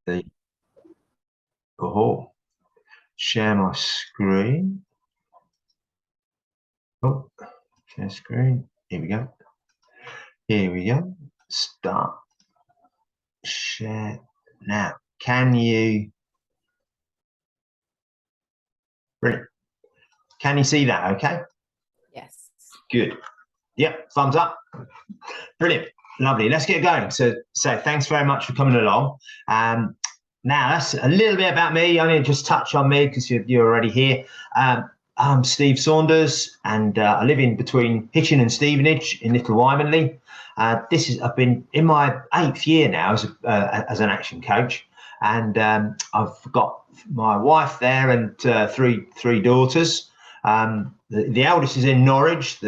the share my screen. Oh, share screen. Here we go. Here we go. Start share now. Can you? Brilliant. Can you see that? Okay. Yes. Good. Yep. Thumbs up. Brilliant. Lovely. Let's get going. So thanks very much for coming along. Now that's a little bit about me. I need to just touch on me because you're already here. I'm Steve Saunders, and I live in between Hitchin and Stevenage in Little Wymanley. I've been in my 8th year now as an action coach, and I've got my wife there and three daughters. The eldest is in Norwich.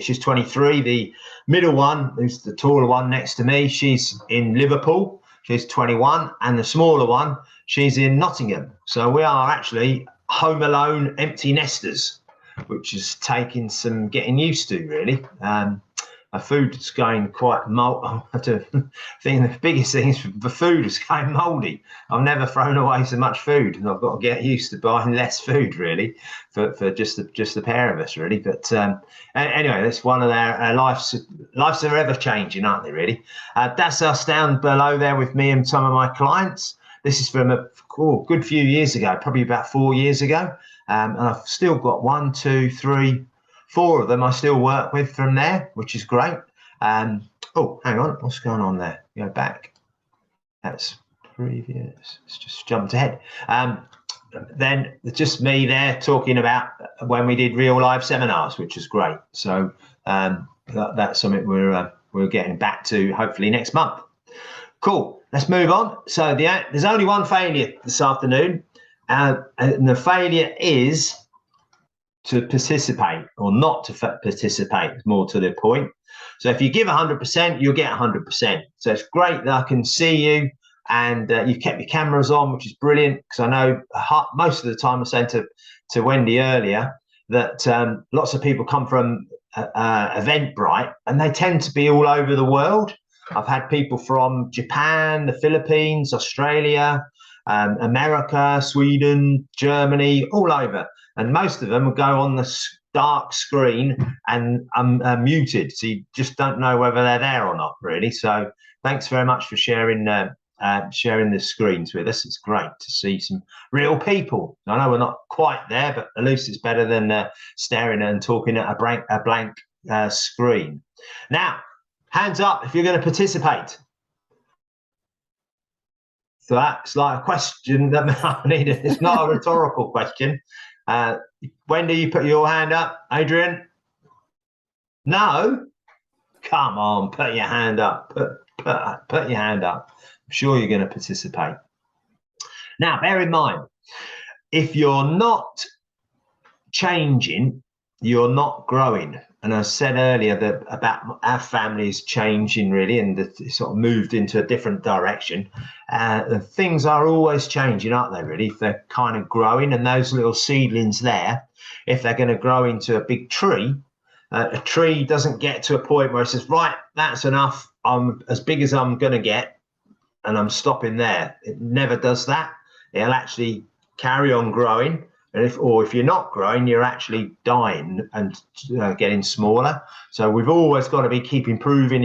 She's 23. The middle one, who's the taller one next to me, she's in Liverpool. She's 21, and the smaller one, she's in Nottingham. So we are actually home alone empty nesters, which is taking some getting used to, really. My food is going quite mold. I think the biggest thing is the food is going mouldy. I've never thrown away so much food, and I've got to get used to buying less food, really, for just the pair of us, really. But anyway, that's one of their lives are ever changing, aren't they, really? That's us down below there with me and some of my clients. This is from a good few years ago, probably about 4 years ago. And I've still got 1, 2, 3, 4 of them I still work with from there, which is great. Oh, hang on, what's going on there? Go back. That's previous. It's just jumped ahead. Then it's just me there talking about when we did real live seminars, which is great. So that's something we're getting back to hopefully next month. Cool. Let's move on. So there's only one failure this afternoon, and the failure is to participate or not to participate. Is more to the point. So if you give 100%, you'll get 100%. So it's great that I can see you, and you've kept your cameras on, which is brilliant, because I know most of the time I was saying to Wendy earlier that lots of people come from Eventbrite, and they tend to be all over the world. I've had people from Japan, the Philippines, Australia, America, Sweden, Germany, all over. And most of them go on the dark screen and muted. So you just don't know whether they're there or not, really. So thanks very much for sharing the screens with us. It's great to see some real people. I know we're not quite there, but at least it's better than staring and talking at a blank screen. Now, hands up if you're going to participate. So that's like a question that I need. It's not a rhetorical question. When do you put your hand up, Adrian? No? Come on, put your hand up. Put your hand up. I'm sure you're going to participate. Now, bear in mind, if you're not changing, you're not growing. And I said earlier that about our family is changing, really, and it sort of moved into a different direction. Things are always changing, aren't they, really? If they're kind of growing, and those little seedlings there, if they're going to grow into a big tree, a tree doesn't get to a point where it says, right, that's enough. I'm as big as I'm going to get, and I'm stopping there. It never does that. It'll actually carry on growing. And if you're not growing, you're actually dying and getting smaller. So we've always got to keep improving.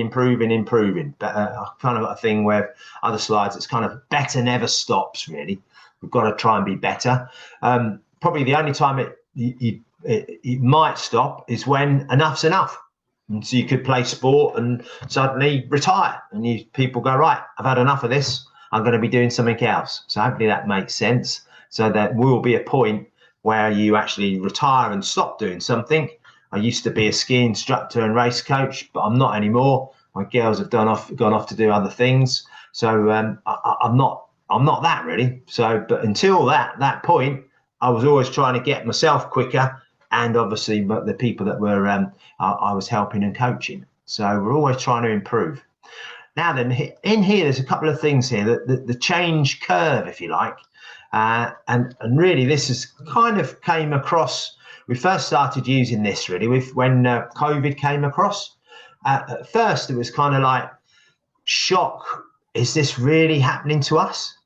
But kind of a thing where other slides, it's kind of better never stops, really. We've got to try and be better. Probably the only time it might stop is when enough's enough. And so you could play sport and suddenly retire, and people go, right, I've had enough of this. I'm going to be doing something else. So hopefully that makes sense. So there will be a point where you actually retire and stop doing something. I used to be a ski instructor and race coach, but I'm not anymore. My girls have gone off to do other things. So I'm not that, really. So, but until that point, I was always trying to get myself quicker, and obviously the people that were I was helping and coaching. So we're always trying to improve. Now then, in here, there's a couple of things here, the change curve, if you like. And really, this is kind of came across. We first started using this really when COVID came across. At first, it was kind of like shock. Is this really happening to us?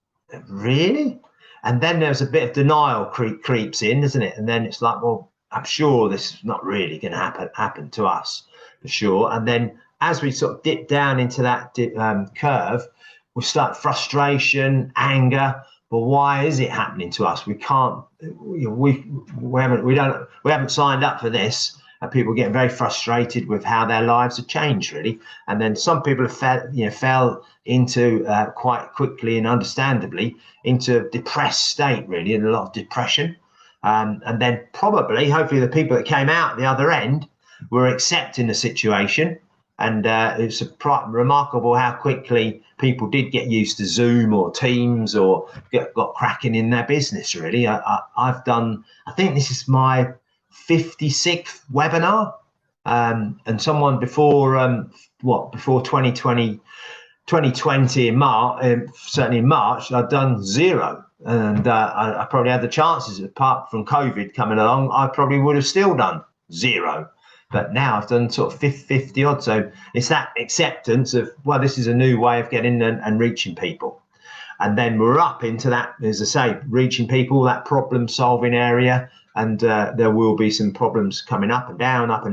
really? And then there's a bit of denial creeps in, doesn't it? And then it's like, well, I'm sure this is not really going to happen to us, for sure. And then as we sort of dip down into that curve, we start frustration, anger. Well, why is it happening to us? We can't. We haven't signed up for this. And people getting very frustrated with how their lives have changed, really. And then some people have fell into quite quickly and understandably into a depressed state, really, and a lot of depression. And then probably, hopefully, the people that came out the other end were accepting the situation. And it's remarkable how quickly people did get used to Zoom or Teams or got cracking in their business, really. I've done, I think this is my 56th webinar, and someone before 2020 in March, certainly in March, I'd done 0, and I probably had the chances, apart from COVID coming along, I probably would have still done 0. But now I've done sort of 50 odd. So it's that acceptance of, well, this is a new way of getting and reaching people. And then we're up into that, as I say, reaching people, that problem solving area. And there will be some problems coming up and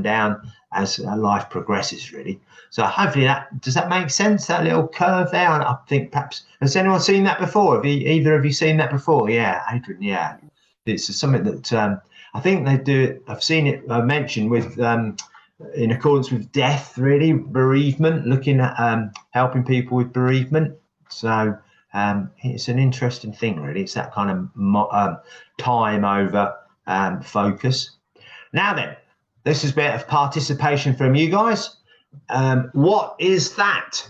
down as life progresses, really. So hopefully does that make sense, that little curve there? And I think perhaps, has anyone seen that before? Either of you seen that before? Yeah, Adrian, yeah. It's something that I think they do it. I've seen it mentioned with in accordance with death, really, bereavement, looking at helping people with bereavement. So it's an interesting thing, really. It's that kind of time over focus. Now then, this is a bit of participation from you guys. What is that?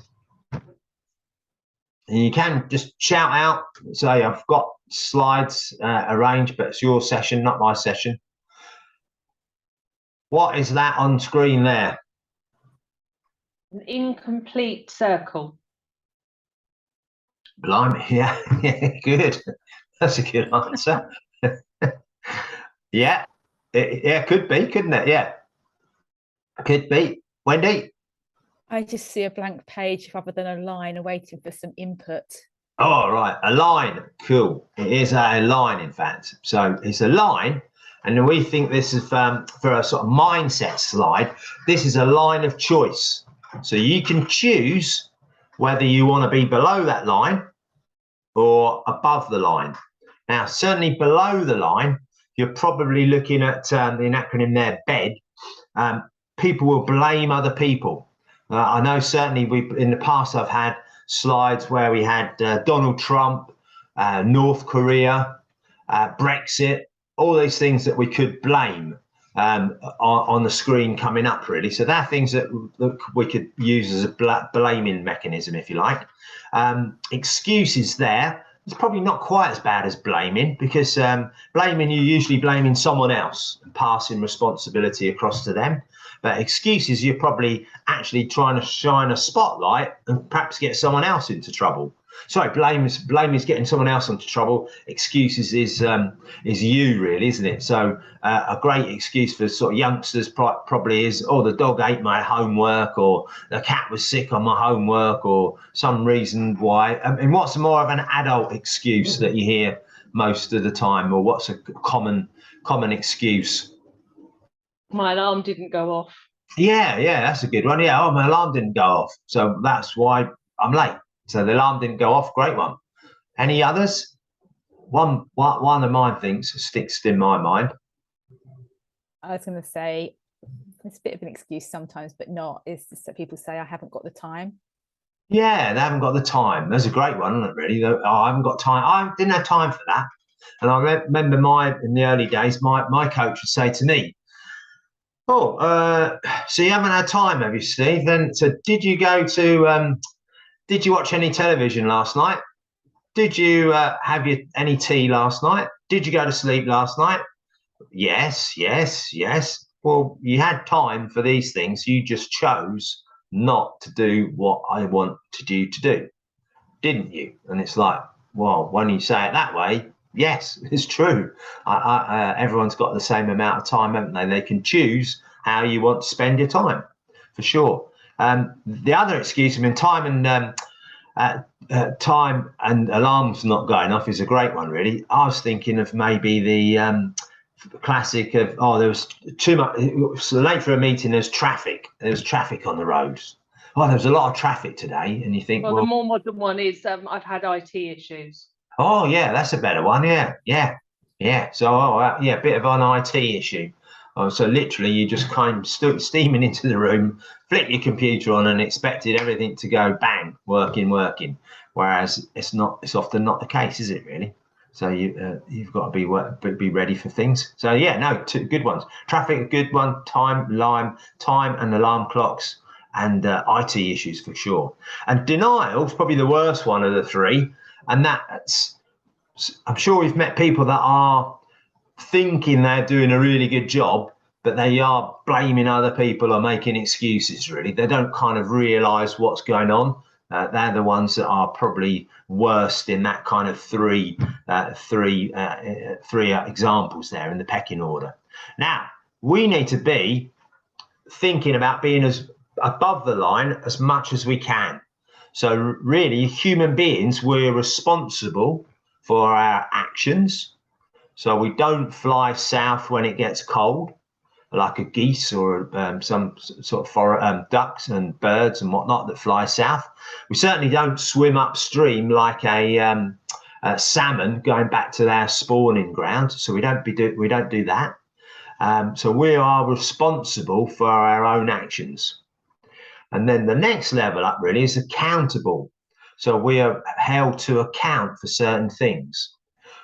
And you can just shout out, say, I've got slides arranged, but it's your session, not my session. What is that on screen there? An incomplete circle. Blimey, yeah, good. That's a good answer. Yeah, could be, couldn't it? Yeah, could be. Wendy? I just see a blank page rather than a line awaiting for some input. Oh, right, a line. Cool. It is a line, in fact. So it's a line, and we think this is for a sort of mindset slide. This is a line of choice. So you can choose whether you want to be below that line or above the line. Now, certainly below the line, you're probably looking at the acronym there, BED. People will blame other people. I know certainly in the past I've had slides where we had Donald Trump, North Korea, Brexit, all these things that we could blame on the screen coming up, really. So they're things that we could use as a blaming mechanism, if you like. Excuses there. It's probably not quite as bad as blaming, because blaming, you're usually blaming someone else and passing responsibility across to them. But excuses, you're probably actually trying to shine a spotlight and perhaps get someone else into trouble. Sorry, blame is getting someone else into trouble. Excuses is you, really, isn't it? So a great excuse for sort of youngsters probably is, oh, the dog ate my homework, or the cat was sick on my homework, or some reason why. And what's more of an adult excuse that you hear most of the time, or what's a common excuse? My alarm didn't go off. Yeah, that's a good one. Yeah, oh, my alarm didn't go off, so that's why I'm late. So the alarm didn't go off. Great one. Any others? One of mine things sticks in my mind. I was going to say, it's a bit of an excuse sometimes, but not, is that people say, I haven't got the time. Yeah, they haven't got the time. That's a great one, isn't it, really? Oh, I haven't got time. I didn't have time for that. And I remember in the early days, my coach would say to me, oh, so you haven't had time, have you, Steve? And so did you watch any television last night? Did you have any tea last night? Did you go to sleep last night? Yes. Well, you had time for these things. You just chose not to do what I wanted you to do, didn't you? And it's like, well, when you say it that way, yes, it's true. Everyone's got the same amount of time, haven't they? They can choose how you want to spend your time, for sure. The other excuse, time and time and alarms not going off is a great one, really. I was thinking of maybe the classic of, oh, there was too much, it was late for a meeting, there's traffic on the roads. Oh, there was a lot of traffic today, and you think, Well, well, the more modern one is I've had IT issues. oh yeah, that's a better one. Yeah. So yeah, a bit of an IT issue. Oh, so literally, you just kind of steaming into the room, flick your computer on, and expected everything to go bang, working. Whereas it's not. It's often not the case, is it really? So you've got to be ready for things. So yeah, no, two good ones. Traffic, a good one. Time and alarm clocks, and IT issues for sure. And denial's probably the worst one of the three. And that's, I'm sure we've met people that are thinking they're doing a really good job, but they are blaming other people or making excuses, really. They don't kind of realize what's going on. They're the ones that are probably worst in that kind of three examples there in the pecking order. Now, we need to be thinking about being as above the line as much as we can. So really, human beings, we're responsible for our actions. So we don't fly south when it gets cold, like a geese or some sort of ducks and birds and whatnot that fly south. We certainly don't swim upstream like a salmon going back to their spawning ground. So we don't do that. So we are responsible for our own actions. And then the next level up really is accountable. So we are held to account for certain things.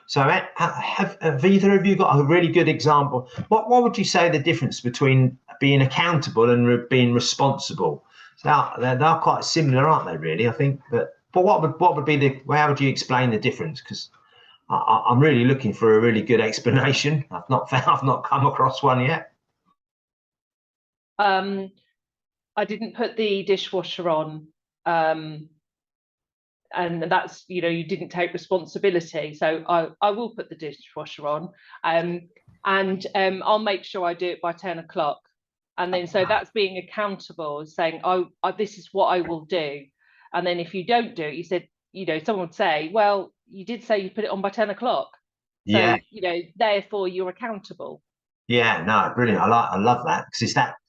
So have either of you got a really good example? What would you say the difference between being accountable and being responsible? So they're quite similar, aren't they, really? I think. But what would be how would you explain the difference? Because I'm really looking for a really good explanation. I've not come across one yet. I didn't put the dishwasher on, and that's, you didn't take responsibility. So I will put the dishwasher on, and I'll make sure I do it by 10 o'clock. And then so that's being accountable, saying, oh, this is what I will do. And then if you don't do it, you said, someone would say, well, you did say you put it on by 10 o'clock. So, Yeah. Therefore you're accountable. Yeah, no, brilliant. I love that, because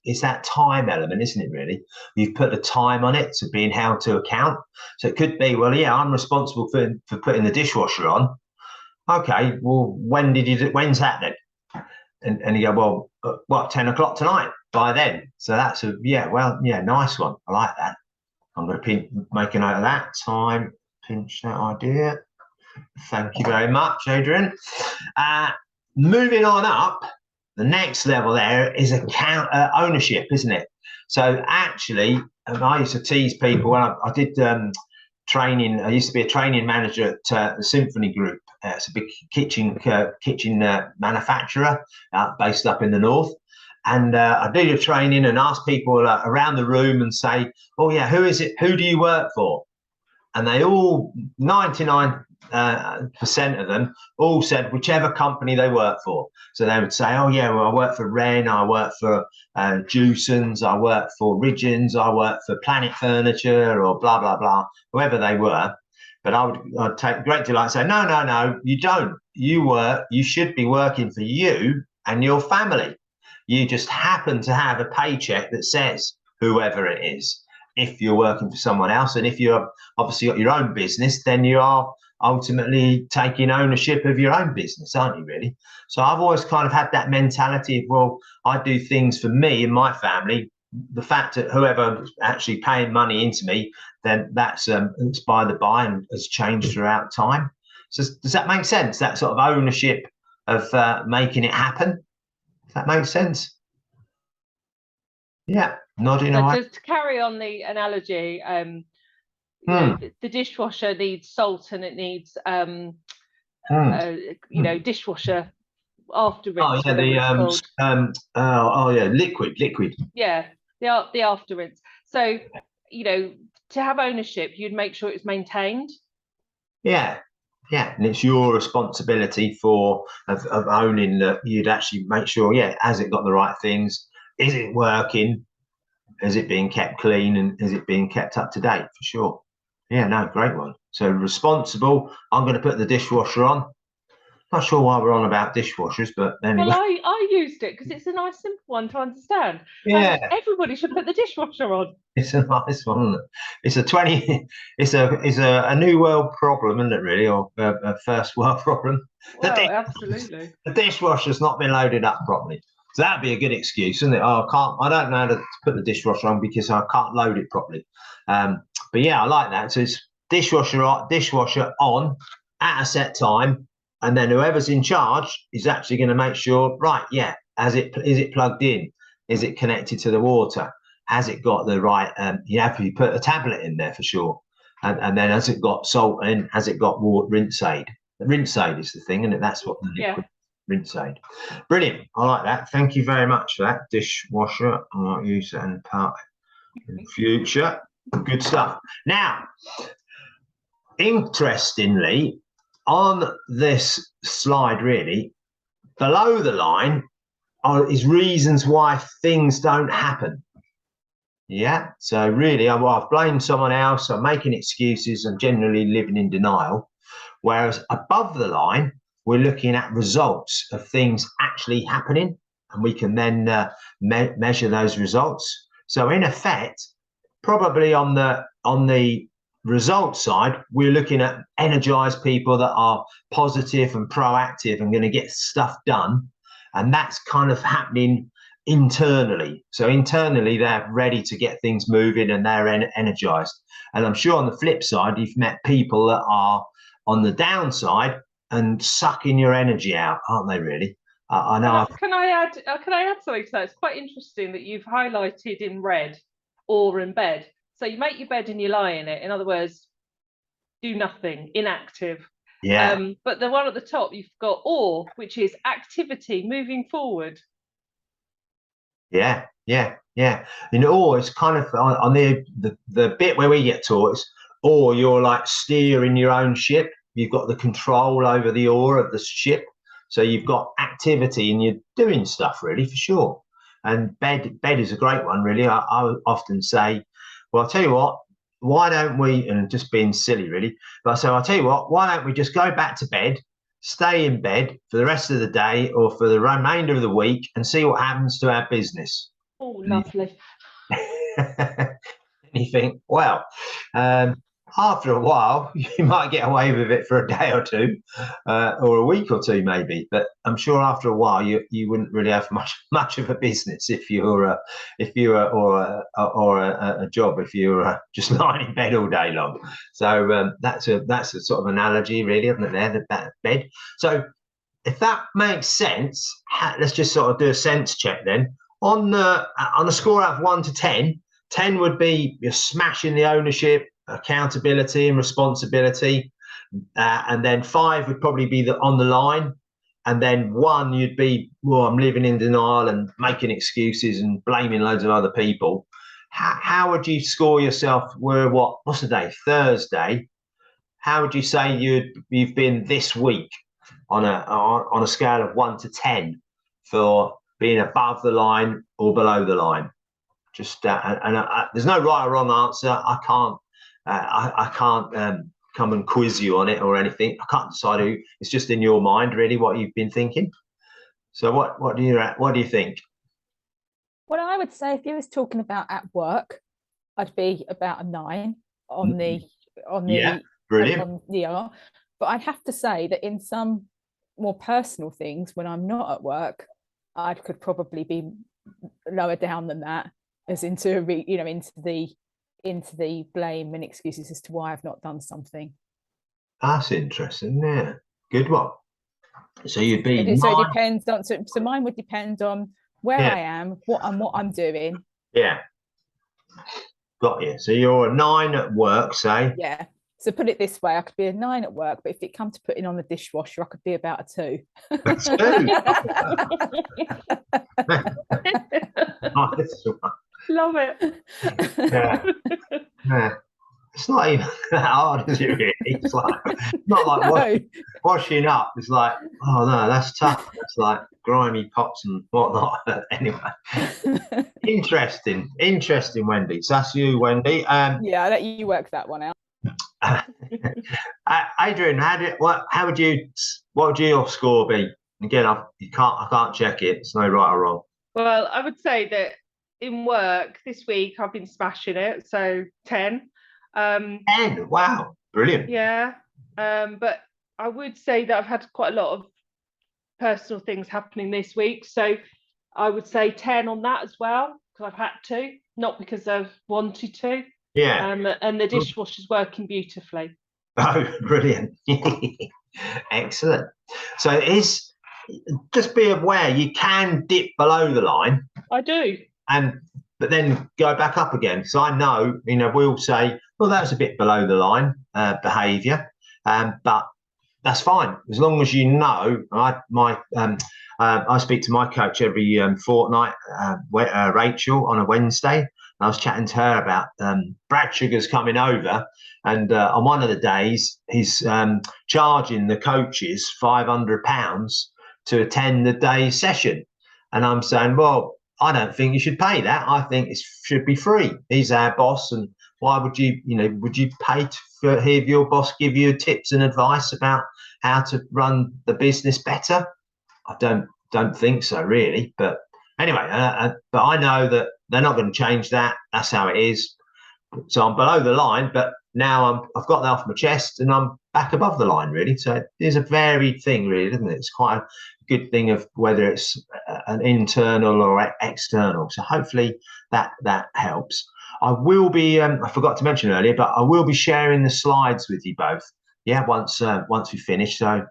it's that time element, isn't it? Really, you've put the time on it, so being held to account. So it could be, well, yeah, I'm responsible for putting the dishwasher on. Okay, well, when's that then? And you go, well, what, 10 o'clock tonight? By then. So that's nice one. I like that. I'm going to make a note of that. Time, pinch that idea. Thank you very much, Adrian. Moving on up. The next level there is ownership, isn't it? So actually, I used to tease people when I did training. I used to be a training manager at the Symphony Group. It's a big kitchen manufacturer based up in the north. And I do the training and ask people around the room and say, oh yeah, who is it? Who do you work for? And they all, 99% of them all said whichever company they work for. So they would say, oh yeah, well, I work for Wren, I work for Jewson's, I work for Ridgeons, I work for Planet Furniture, or blah, blah, blah, whoever they were. But I'd take great delight and say, no, you don't. You should be working for you and your family. You just happen to have a paycheck that says whoever it is. If you're working for someone else, and if you're obviously got your own business, then you are ultimately taking ownership of your own business, aren't you, really? So I've always kind of had that mentality of, well, I do things for me and my family. The fact that whoever's actually paying money into me, then that's it's by the by and has changed throughout time. So does that make sense? That sort of ownership of making it happen? Does that make sense? Yeah, nodding away. So to carry on the analogy, the dishwasher needs salt and it needs dishwasher after rinse. Oh yeah, liquid. Yeah, the after rinse. So to have ownership, you'd make sure it's maintained. Yeah, and it's your responsibility of owning that. You'd actually make sure, has it got the right things? Is it working? Is it being kept clean, and is it being kept up to date? For sure. Yeah, no, great one. So responsible. I'm going to put the dishwasher on. Not sure why we're on about dishwashers, but anyway. Well, I used it because it's a nice, simple one to understand. Yeah, Everybody should put the dishwasher on. it's a nice one, isn't it? It's a 20. It's a new world problem, isn't it? Really, or a first world problem. Well, absolutely. The dishwasher's not been loaded up properly. So that'd be a good excuse, isn't it? Oh, I don't know how to put the dishwasher on because I can't load it properly. But yeah, I like that. So it's dishwasher on at a set time, and then whoever's in charge is actually going to make sure, right? Yeah, is it plugged in? Is it connected to the water? Has it got the right? You have to put a tablet in there for sure, and then has it got salt in? Has it got water, rinse aid? The rinse aid is the thing, and that's what the liquid rinse aid. Brilliant. I like that. Thank you very much for that. Dishwasher. I might use that in part in future. Good stuff. Now, interestingly, on this slide, really, below the line is reasons why things don't happen. Yeah. So really, I've blamed someone else. I'm making excuses. I'm generally living in denial. Whereas above the line, we're looking at results of things actually happening, and we can then measure those results. So in effect, probably on the result side, we're looking at energized people that are positive and proactive and going to get stuff done. And that's kind of happening internally. So internally, they're ready to get things moving and they're energized. And I'm sure on the flip side, you've met people that are on the downside and sucking your energy out, aren't they? Really, I know. Can I add something to that? It's quite interesting that you've highlighted in red or in bed. So you make your bed and you lie in it. In other words, do nothing, inactive. Yeah. But the one at the top, you've got or, which is activity, moving forward. Yeah. Or it's kind of on the bit where we get taught is, or you're like steering your own ship. You've got the control over the oar of the ship. So you've got activity and you're doing stuff, really, for sure. And bed is a great one, really. I would often say, well, I'll tell you what, why don't we, and just being silly, really, but so I'll tell you what, why don't we just go back to bed, stay in bed for the rest of the day or for the remainder of the week and see what happens to our business. Oh, lovely. You think, well, after a while, you might get away with it for a day or two, or a week or two, maybe. But I'm sure after a while, you wouldn't really have much of a business if you're a job if you're just lying in bed all day long. So that's a sort of analogy, really, isn't it? There, that bed. So if that makes sense, let's just sort of do a sense check then. On a score out of 1 to 10, 10 would be you're smashing the ownership, accountability and responsibility, and then 5 would probably be on the line, and then 1 you'd be, well, I'm living in denial and making excuses and blaming loads of other people. How would you score yourself? What's the day? Thursday. How would you say you've been this week on a scale of 1 to 10 for being above the line or below the line? Just there's no right or wrong answer. I can't come and quiz you on it or anything. I can't decide who. It's just in your mind, really, what you've been thinking. So what do you think? Well, I would say if you was talking about at work, I'd be about a 9 on the brilliant. But I'd have to say that in some more personal things, when I'm not at work, I could probably be lower down than that, as into the blame and excuses as to why I've not done something. That's interesting. Yeah, good one. So you'd be. So it depends on. So mine would depend on where I am, what I'm doing. Yeah. Got you. So you're a 9 at work, say. Yeah. So put it this way, I could be a 9 at work, but if it comes to putting on the dishwasher, I could be about a 2. A 2. Love it. Yeah. It's not even that hard, is it, really? It's like, not like washing up. It's like, oh no, that's tough. It's like grimy pots and whatnot. Anyway, interesting, Wendy. So that's you, Wendy. Yeah, I'll let you work that one out. Adrian, what would your score be? Again, I can't check it. It's no right or wrong. Well, I would say that in work this week I've been smashing it, so 10. 10, wow, brilliant. Yeah, but I would say that I've had quite a lot of personal things happening this week, so I would say 10 on that as well, because I've had to, not because I've wanted to. Yeah. And the dishwasher's working beautifully. Oh, brilliant. Excellent. So just be aware you can dip below the line. I do. But then go back up again. So I know, we'll say, well, that was a bit below the line behaviour, but that's fine as long as you know. I speak to my coach every fortnight, Rachel, on a Wednesday. I was chatting to her about Brad Sugar's coming over, and on one of the days he's charging the coaches £500 to attend the day's session, and I'm saying, well, I don't think you should pay that. I think it should be free. He's our boss, and why would you pay to hear your boss give you tips and advice about how to run the business better? I don't think so, really. But anyway, but I know that they're not going to change that. That's how it is. So I'm below the line, but now I've got that off my chest and I'm back above the line, really. So it is a varied thing, really, isn't it? It's quite a good thing of whether it's an internal or external. So hopefully that helps. I will be, I forgot to mention earlier, but I will be sharing the slides with you both. Yeah, once we finish. So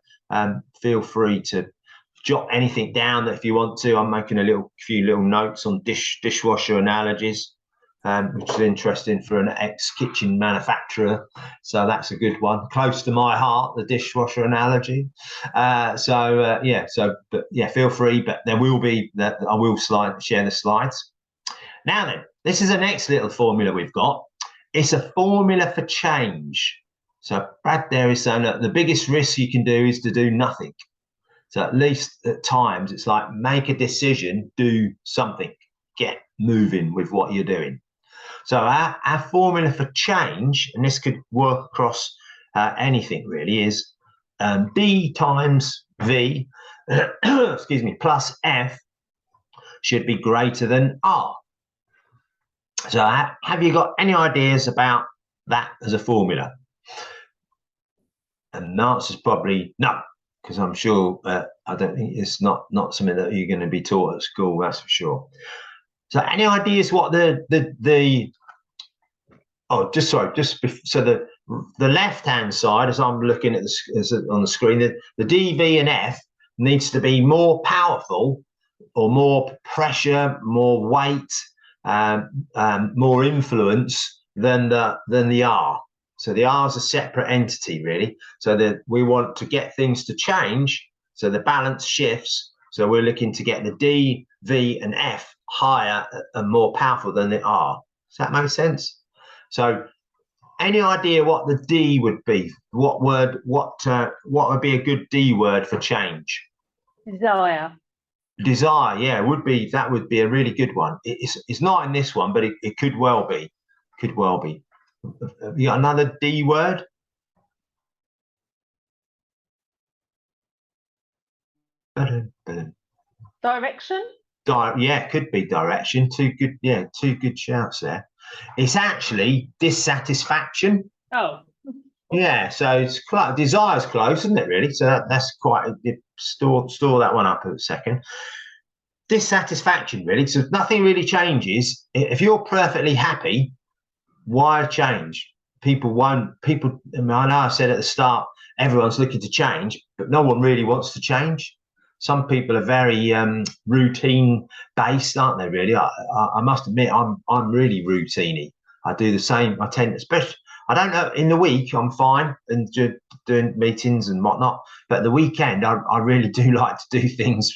feel free to jot anything down that if you want to. I'm making a few little notes on dishwasher analogies, which is interesting for an ex-kitchen manufacturer. So that's a good one, close to my heart, the dishwasher analogy. Feel free, but there will be that I will share the slides. Now then, this is the next little formula we've got. It's a formula for change. So Brad there is saying that the biggest risk you can do is to do nothing. So at least at times it's like make a decision, do something, get moving with what you're doing. So our formula for change, and this could work across anything really, is D times V, excuse me, plus F should be greater than R. So have you got any ideas about that as a formula? And the answer is probably no, because I'm sure I don't think it's not something that you're going to be taught at school, that's for sure. So any ideas what the left-hand side, as I'm looking at on the screen, the D, V, and F needs to be more powerful, or more pressure, more weight, more influence than the R. So the R is a separate entity, really. So that we want to get things to change, so the balance shifts. So we're looking to get the D, V, and F higher and more powerful than the R. Does that make sense? So any idea what the D would be? What would be a good D word for change? Desire. Desire, yeah, that would be a really good one. It's not in this one, but it could well be. Could well be. Have you got another D word? Direction? Yeah, could be direction. Two good shouts there. It's actually dissatisfaction. Oh. Yeah, so it's desire's close, isn't it, really? So that's quite store that one up a second. Dissatisfaction, really. So nothing really changes. If you're perfectly happy, why change? I know I said at the start, everyone's looking to change, but no one really wants to change. Some people are very routine based, aren't they, really? I must admit, I'm really routine-y. I do the same. I tend, especially, I don't know, in the week, I'm fine and doing meetings and whatnot. But the weekend, I really do like to do things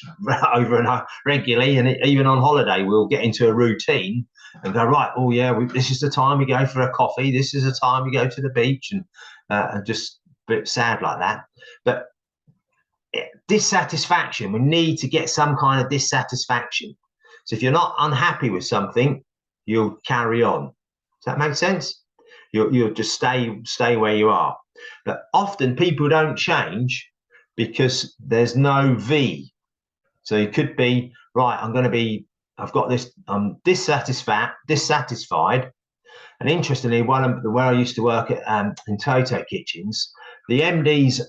over and over regularly. And even on holiday, we'll get into a routine and go, right, oh yeah, this is the time we go for a coffee. This is the time we go to the beach, and just a bit sad like that. But dissatisfaction, we need to get some kind of dissatisfaction. So if you're not unhappy with something, you'll carry on. Does that make sense? You'll just stay where you are. But often people don't change because there's no V. So it could be, right, I've got this, I'm dissatisfied. And interestingly, where I used to work at in Toto Kitchens, the MD's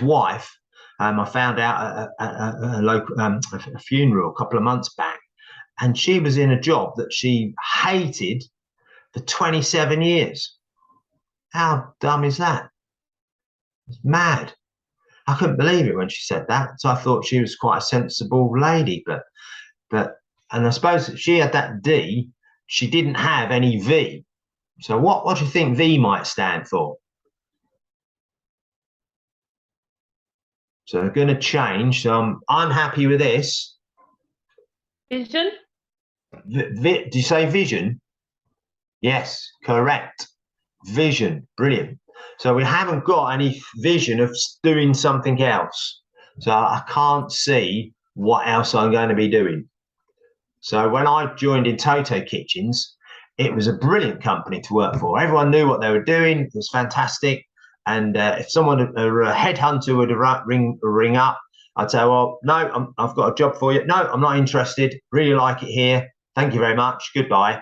wife, I found out at a local a funeral a couple of months back, and she was in a job that she hated for 27 years. How dumb is that? It's mad. I couldn't believe it when she said that. So I thought she was quite a sensible lady, but and I suppose if she had that D, she didn't have any V. So what do you think V might stand for? So they're going to change. So I'm unhappy with this. Vision. Do you say vision? Yes, correct. Vision, brilliant. So we haven't got any vision of doing something else. So I can't see what else I'm going to be doing. So when I joined in Toto Kitchens, it was a brilliant company to work for. Everyone knew what they were doing. It was fantastic. And if someone, a headhunter would ring up, I'd say, well, no, I've got a job for you. No, I'm not interested. Really like it here. Thank you very much. Goodbye.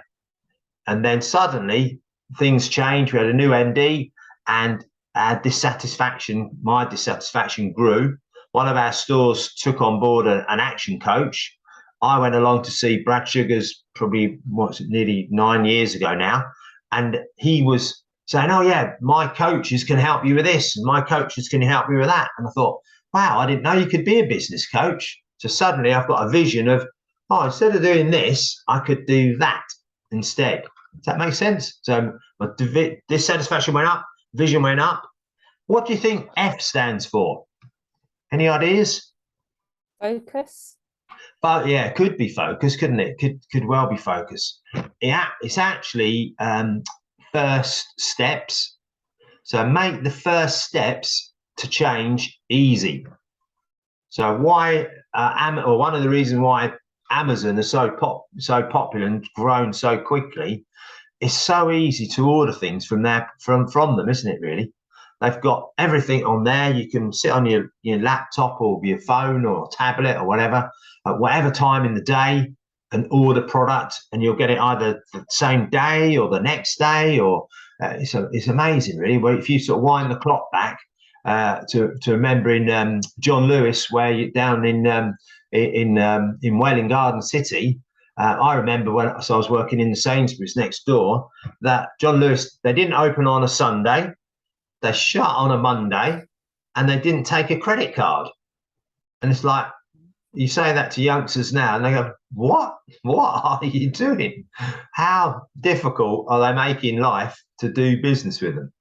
And then suddenly things changed. We had a new MD, and my dissatisfaction grew. One of our stores took on board an action coach. I went along to see Brad Sugars probably nearly 9 years ago now, and he was saying, oh yeah, my coaches can help you with this, and my coaches can help you with that. And I thought, wow, I didn't know you could be a business coach. So suddenly I've got a vision of, oh, instead of doing this, I could do that instead. Does that make sense? So my dissatisfaction went up, vision went up. What do you think F stands for? Any ideas? Focus. But yeah, it could be focus, couldn't it? Could well be focus. It's actually first steps. So make the first steps to change easy. So why or one of the reasons why Amazon is so popular and grown so quickly, it's so easy to order things from them, isn't it? Really, they've got everything on there. You can sit on your laptop or your phone or tablet or whatever at whatever time in the day and order product, and you'll get it either the same day or the next day. Or it's amazing, really. Where if you sort of wind the clock back to remembering John Lewis, where you down in Welwyn Garden City. I remember I was working in the Sainsbury's next door, that John Lewis, they didn't open on a Sunday, they shut on a Monday, and they didn't take a credit card. And it's like, you say that to youngsters now and they go, what are you doing? How difficult are they making life to do business with them?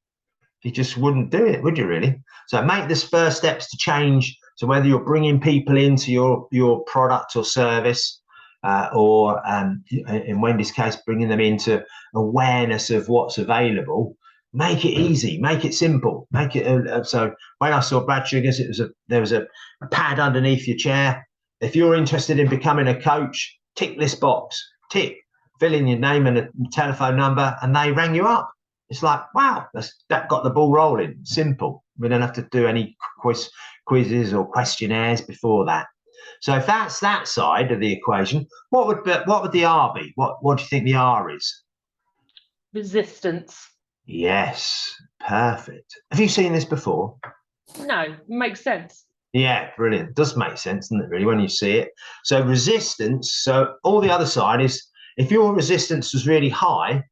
You just wouldn't do it, would you really? So make this first steps to change. So whether you're bringing people into your product or service, or in Wendy's case, bringing them into awareness of what's available, make it easy, make it simple, make it. So when I saw Brad Sugars, there was a pad underneath your chair. If you're interested in becoming a coach, tick this box, tick, fill in your name and a telephone number, and they rang you up. It's like, wow, that got the ball rolling. Simple. We don't have to do any quizzes or questionnaires before that. So if that's that side of the equation, what would the R be? What do you think the R is? Resistance. Yes, perfect. Have you seen this before? No, makes sense. Yeah, brilliant. Does make sense, doesn't it, really, when you see it? So resistance, so all the other side is, if your resistance was really high,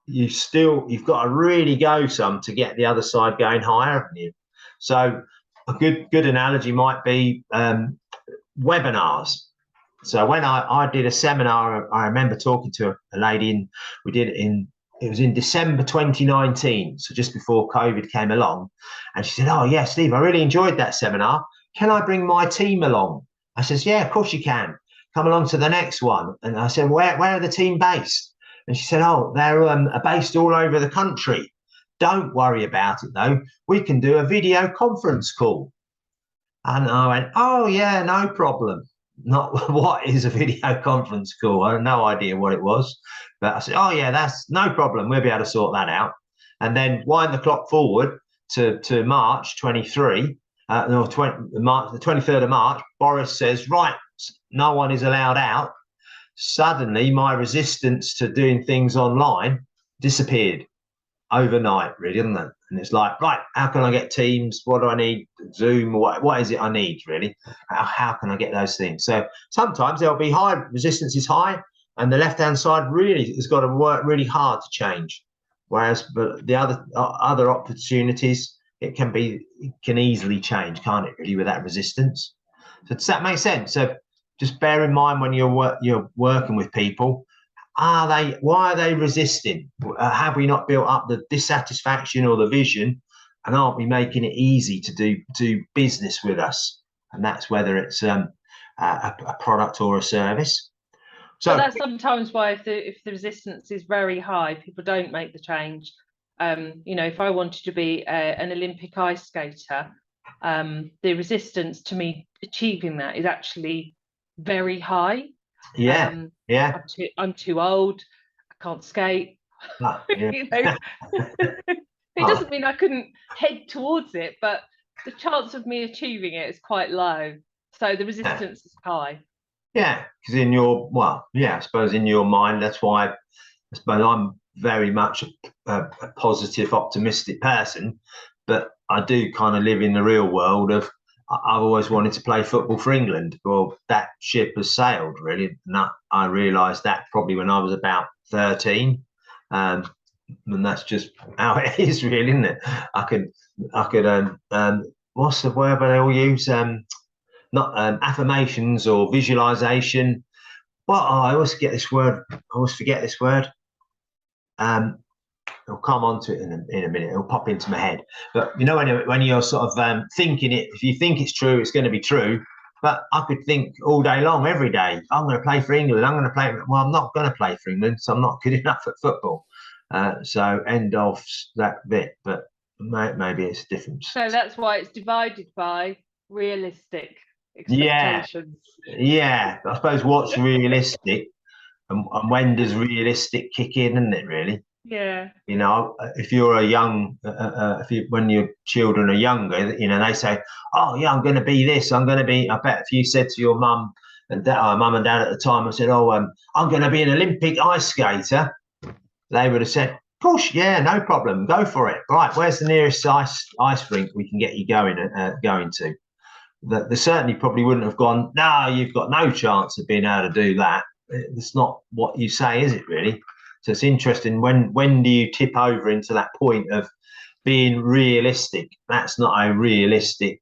you've got to really go some to get the other side going higher, haven't you? So a good analogy might be webinars. So when I did a seminar, I remember talking to a lady, it was in December 2019, so just before COVID came along. And she said, oh, yeah, Steve, I really enjoyed that seminar. Can I bring my team along? I says, yeah, of course you can. Come along to the next one. And I said, where are the team based? And she said, oh, they're based all over the country. Don't worry about it, though. We can do a video conference call. And I went, oh, yeah, no problem. not what is a video conference call. I had no idea what it was, but I said, oh yeah, that's no problem. We'll be able to sort that out. And then wind the clock forward to March 23, no, 20, March, the 23rd of March, Boris says, right, no one is allowed out. Suddenly my resistance to doing things online disappeared overnight, really, didn't it? And it's like, right, how can I get Teams? What do I need? Zoom? What is it I need, really? How can I get those things? So sometimes there'll be high, resistance is high, and the left-hand side really has got to work really hard to change. Whereas but the other opportunities, it can easily change, can't it, really, with that resistance? So does that make sense? So just bear in mind when you're working with people, why are they resisting? Have we not built up the dissatisfaction or the vision, and aren't we making it easy to do business with us? And that's whether it's a product or a service. So that's sometimes why if the resistance is very high, people don't make the change. You know, if I wanted to be an Olympic ice skater, the resistance to me achieving that is actually very high. Yeah. I'm too old. I can't skate. Yeah. You know, it doesn't mean I couldn't head towards it, but the chance of me achieving it is quite low. So the resistance is high. Yeah, because I suppose in your mind, that's why I suppose I'm very much a positive, optimistic person, but I do kind of live in the real world of I've always wanted to play football for England. Well, that ship has sailed, really. And I realised that probably when I was about 13. And that's just how it is, really, isn't it? I could what's the word they all use? Not affirmations or visualization. Well, I always forget this word. I'll come on to it in a minute. It'll pop into my head. But you know, when you're sort of thinking it, if you think it's true, it's going to be true. But I could think all day long, every day, I'm going to play for England. I'm going to play. Well, I'm not going to play for England, so I'm not good enough at football. So end of that bit. But maybe it's different. So that's why it's divided by realistic expectations. Yeah. I suppose what's realistic, and when does realistic kick in, isn't it, really? Yeah. You know, if you're a young, when your children are younger, you know, they say, "Oh, yeah, I'm going to be this. I'm going to be." I bet if you said to your mum and dad at the time, I said, "Oh, I'm going to be an Olympic ice skater," they would have said, "Of course, yeah, no problem, go for it. Right, where's the nearest ice rink we can get you going to?" They certainly probably wouldn't have gone, "No, you've got no chance of being able to do that." It's not what you say, is it, really? So it's interesting, when do you tip over into that point of being realistic? That's not a realistic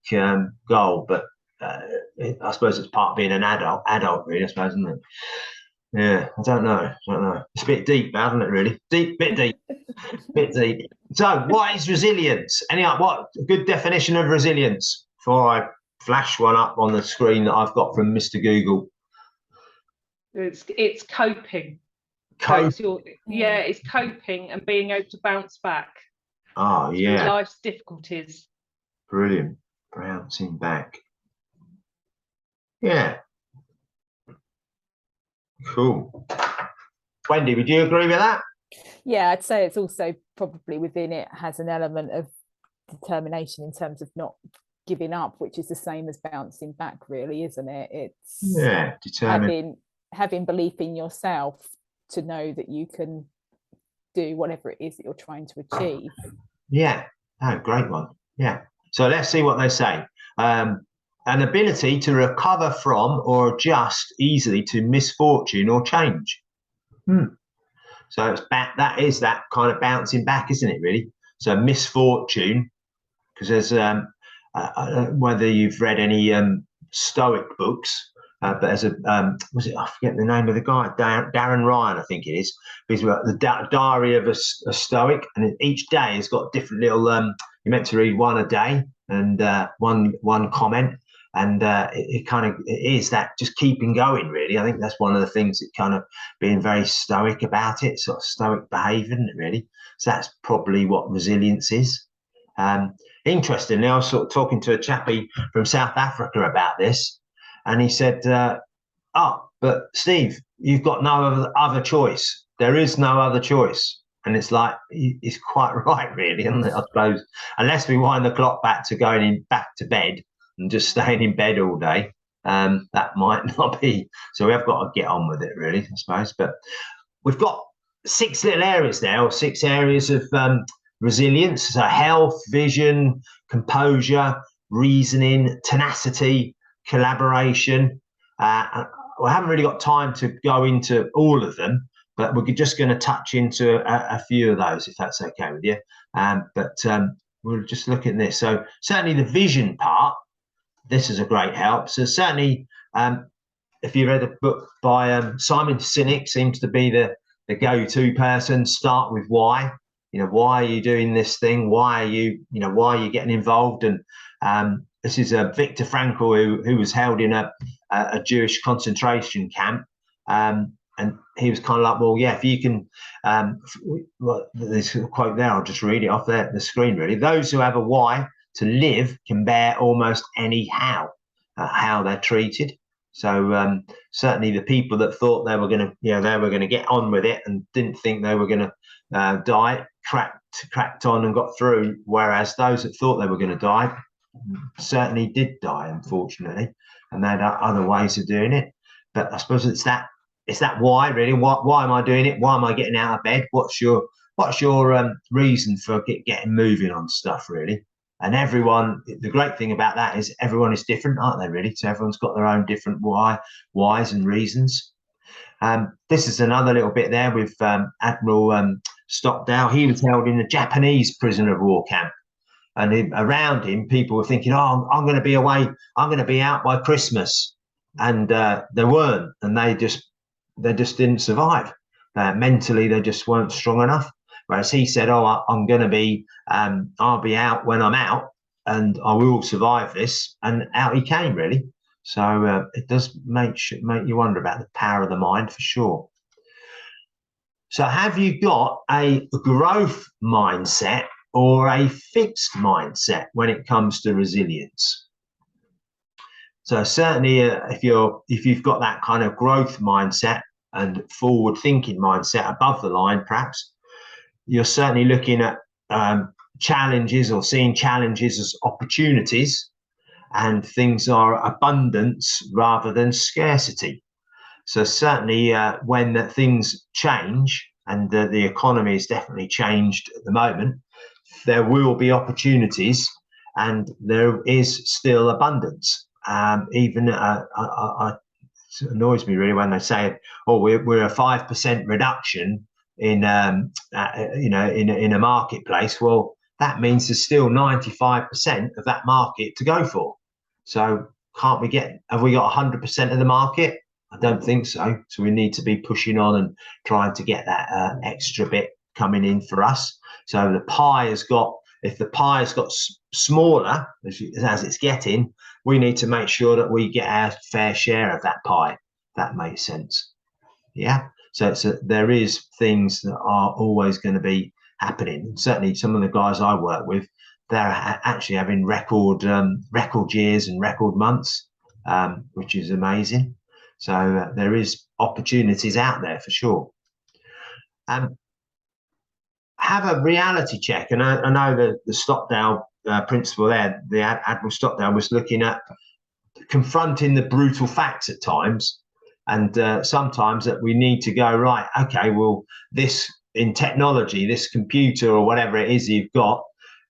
goal, but I suppose it's part of being an adult, really, I suppose, isn't it? Yeah, I don't know. It's a bit deep, isn't it, really? Bit deep. So what is resilience? What a good definition of resilience before I flash one up on the screen that I've got from Mr. Google? It's coping. It's coping and being able to bounce back. Oh, yeah. Life's difficulties. Brilliant. Bouncing back. Yeah. Cool. Wendy, would you agree with that? Yeah, I'd say it's also probably within it has an element of determination in terms of not giving up, which is the same as bouncing back, really, isn't it? It's determined. Having belief in yourself to know that you can do whatever it is that you're trying to achieve. Yeah, great one. Yeah. So let's see what they say. An ability to recover from or adjust easily to misfortune or change. So it's that is that kind of bouncing back, isn't it, really? So misfortune, because there's whether you've read any Stoic books, but there's I forget the name of the guy, Darren Ryan, I think it is. He's the diary of a Stoic, and each day has got different little. You're meant to read one a day and one comment, and it is that just keeping going, really. I think that's one of the things that kind of being very stoic about it, sort of stoic behaviour, isn't it, really? So that's probably what resilience is. Interestingly, I was sort of talking to a chappie from South Africa about this, and he said oh, but Steve, you've got no other choice. There is no other choice. And it's like, it's quite right, really, isn't it? I suppose, unless we wind the clock back to going back to bed and just staying in bed all day, that might not be. So we have got to get on with it, really, I suppose. But we've got 6 little areas now, or 6 areas of resilience. So health, vision, composure, reasoning, tenacity, collaboration. We haven't really got time to go into all of them, but we're just going to touch into a few of those, if that's okay with you. But we'll just look at this. So certainly the vision part, this is a great help. So certainly, if you read a book by Simon Sinek, seems to be the go-to person. Start with why. Why are you doing this thing? Why are you getting involved? And this is Viktor Frankl, who was held in a Jewish concentration camp. And he was kind of like, well, yeah, if you can, there's a quote there, I'll just read it off the screen, really. Those who have a why to live can bear almost any how they're treated. So certainly the people that thought they were going to get on with it and didn't think they were going to die, cracked on and got through, whereas those that thought they were going to die certainly did die, unfortunately, and they had other ways of doing it. But I suppose it's that why, really. Why am I doing it? Why am I getting out of bed? What's your reason for getting moving on stuff, really? And everyone, the great thing about that is everyone is different, aren't they, really? So everyone's got their own different whys and reasons. This is another little bit there with Admiral Stockdale. He was held in a Japanese prisoner of war camp. And around him, people were thinking, oh, I'm going to be away. I'm going to be out by Christmas. And they weren't. And they just didn't survive. Mentally, they just weren't strong enough. Whereas he said, oh, I'm going to be, I'll be out when I'm out and I will survive this. And out he came, really. So it does make you wonder about the power of the mind, for sure. So have you got a growth mindset or a fixed mindset when it comes to resilience? So certainly if you've got that kind of growth mindset and forward thinking mindset above the line, perhaps, you're certainly looking at challenges or seeing challenges as opportunities, and things are abundance rather than scarcity. So certainly when things change, and the economy has definitely changed at the moment, there will be opportunities and there is still abundance. Even it annoys me really when they say, oh, we're a 5% reduction in in a marketplace. Well, that means there's still 95% of that market to go for. So have we got 100% of the market? I don't think so. So we need to be pushing on and trying to get that extra bit coming in for us. So the pie has got, if the pie has got smaller as it's getting, we need to make sure that we get our fair share of that pie. That makes sense. Yeah. So there is things that are always going to be happening. And certainly some of the guys I work with, they're actually having record years and record months, which is amazing. So there is opportunities out there for sure. Have a reality check. And I know the Stockdale principle there, the Admiral Stockdale was looking at confronting the brutal facts at times. And sometimes that we need to go, right, okay, well, this in technology, this computer or whatever it is you've got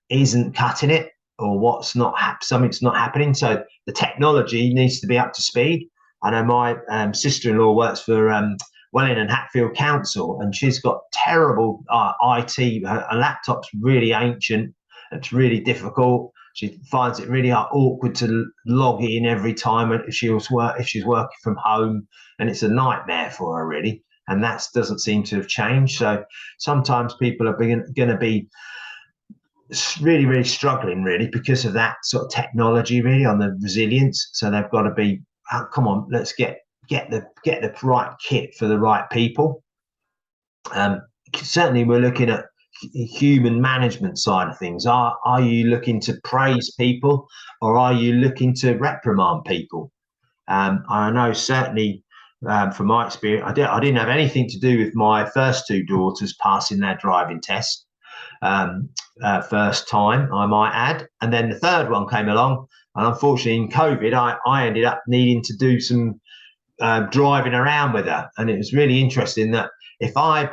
isn't cutting it, or something's not happening. So the technology needs to be up to speed. I know my sister-in-law works for Welling and Hatfield Council, and she's got terrible IT. Her laptop's really ancient. It's really difficult. She finds it really awkward to log in every time if she's working from home, and it's a nightmare for her, really. And that doesn't seem to have changed. So sometimes people are going to be really, really struggling, really, because of that sort of technology, really, on the resilience. So they've got to be, oh, come on, let's get the right kit for the right people. Certainly, we're looking at human management side of things. Are you looking to praise people, or are you looking to reprimand people? I know certainly from my experience. I didn't have anything to do with my first two daughters passing their driving test. First time, I might add. And then the third one came along. And unfortunately, in COVID, I ended up needing to do some driving around with her. And it was really interesting that if I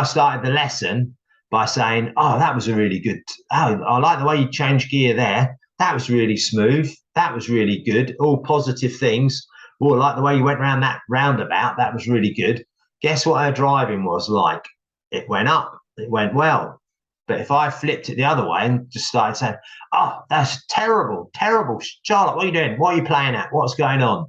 started the lesson by saying, "Oh, that was a really good, oh, I like the way you changed gear there. That was really smooth. That was really good. All positive things. Oh, I like the way you went around that roundabout. That was really good." Guess what her driving was like? It went up. It went well. But if I flipped it the other way and just started saying, "Oh, that's terrible, terrible. Charlotte, what are you doing? What are you playing at? What's going on?"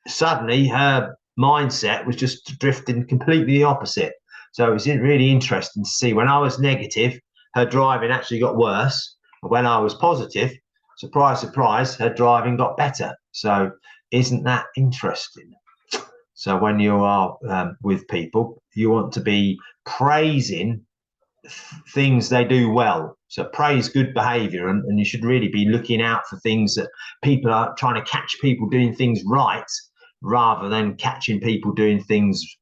Suddenly her mindset was just drifting completely the opposite. So it was really interesting to see when I was negative, her driving actually got worse. And when I was positive, surprise, surprise, her driving got better. So isn't that interesting? So when you are with people, you want to be praising things they do well. So praise good behavior, and you should really be looking out for things that people are trying to catch people doing things right rather than catching people doing